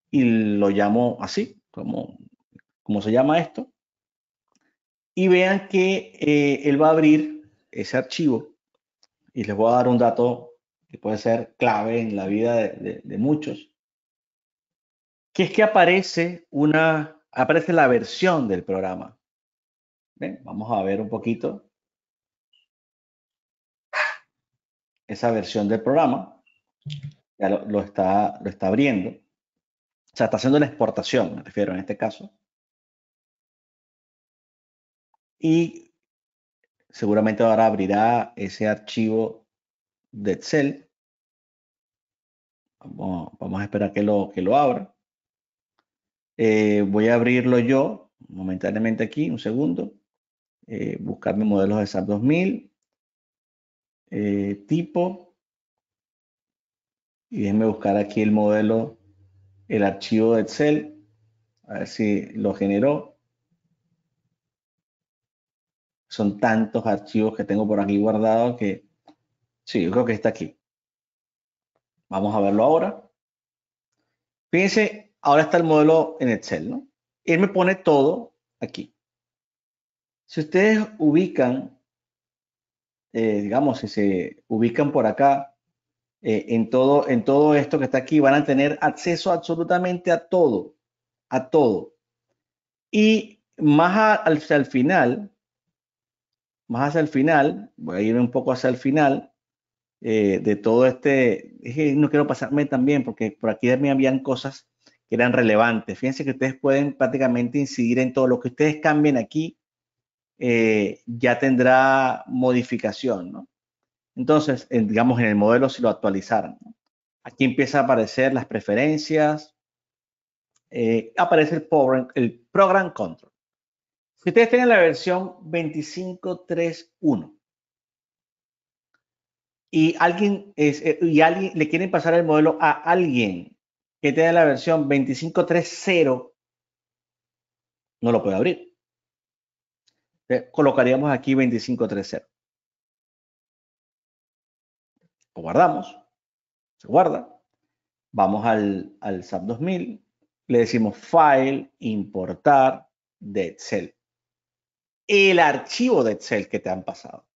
y lo llamo así, como se llama esto. Y vean que él va a abrir ese archivo y les voy a dar un dato que puede ser clave en la vida de muchos, que es que aparece la versión del programa. ¿Ven? Vamos a ver un poquito esa versión del programa. Ya lo está abriendo. O sea, está haciendo la exportación, me refiero en este caso. Y seguramente ahora abrirá ese archivo de Excel. Vamos a esperar que lo abra. Voy a abrirlo yo momentáneamente aquí, un segundo. Buscar mi modelos de SAP 2000, tipo, y déjenme buscar aquí el modelo, el archivo de Excel, a ver si lo generó. Son tantos archivos que tengo por aquí guardados que sí, yo creo que está aquí. Vamos a verlo ahora. Fíjense, ahora está el modelo en Excel, ¿no? Él me pone todo aquí. Si ustedes ubican, digamos, si se ubican por acá, en todo esto que está aquí, van a tener acceso absolutamente a todo, a todo. Y hacia el final, voy a ir un poco hacia el final de todo este, es que no quiero pasarme también porque por aquí me habían cosas que eran relevantes. Fíjense que ustedes pueden prácticamente incidir en todo lo que ustedes cambien aquí, ya tendrá modificación, ¿no? Entonces, digamos, en el modelo si lo actualizaran, ¿no? Aquí empieza a aparecer las preferencias, aparece el Program Control. Si ustedes tienen la versión 25.3.1 y alguien le quieren pasar el modelo a alguien que tenga la versión 25.3.0, no lo puede abrir. Entonces, colocaríamos aquí 25.3.0. Lo guardamos, se guarda. Vamos al SAP 2000, le decimos File, Importar de Excel. El archivo de Excel que te han pasado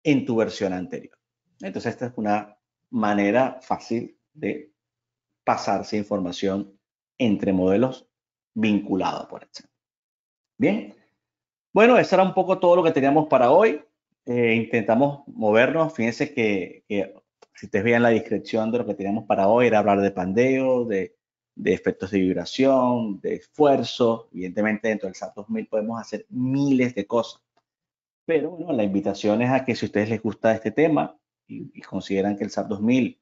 en tu versión anterior. Entonces, esta es una manera fácil de pasarse información entre modelos vinculados por Excel. Bien, bueno, eso era un poco todo lo que teníamos para hoy. Intentamos movernos. Fíjense que si ustedes vean la descripción de lo que teníamos para hoy, era hablar de pandeo, de efectos de vibración, de esfuerzo. Evidentemente, dentro del SAP 2000 podemos hacer miles de cosas. Pero bueno, la invitación es a que si a ustedes les gusta este tema y consideran que el SAP 2000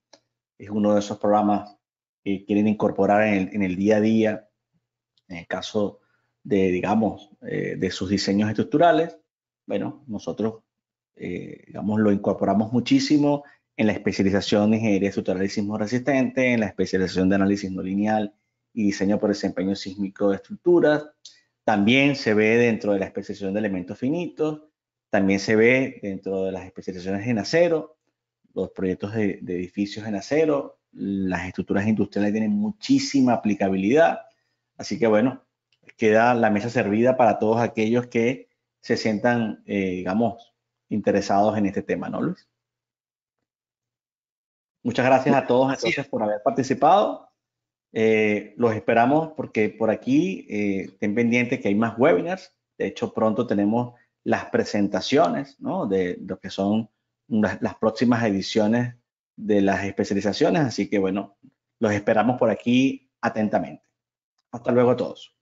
es uno de esos programas que quieren incorporar en el día a día, en el caso de, digamos, de sus diseños estructurales, bueno, nosotros, digamos, lo incorporamos muchísimo en la especialización de ingeniería estructural y sismo resistente, en la especialización de análisis no lineal y diseño por desempeño sísmico de estructuras. También se ve dentro de la especialización de elementos finitos, también se ve dentro de las especializaciones en acero, los proyectos de edificios en acero, las estructuras industriales tienen muchísima aplicabilidad. Así que bueno, queda la mesa servida para todos aquellos que se sientan, digamos, interesados en este tema, ¿no, Luis? Muchas gracias a todos entonces por haber participado. Los esperamos porque por aquí estén pendientes que hay más webinars. De hecho, pronto tenemos las presentaciones, ¿no? De lo que son las próximas ediciones de las especializaciones. Así que bueno, los esperamos por aquí atentamente. Hasta luego a todos.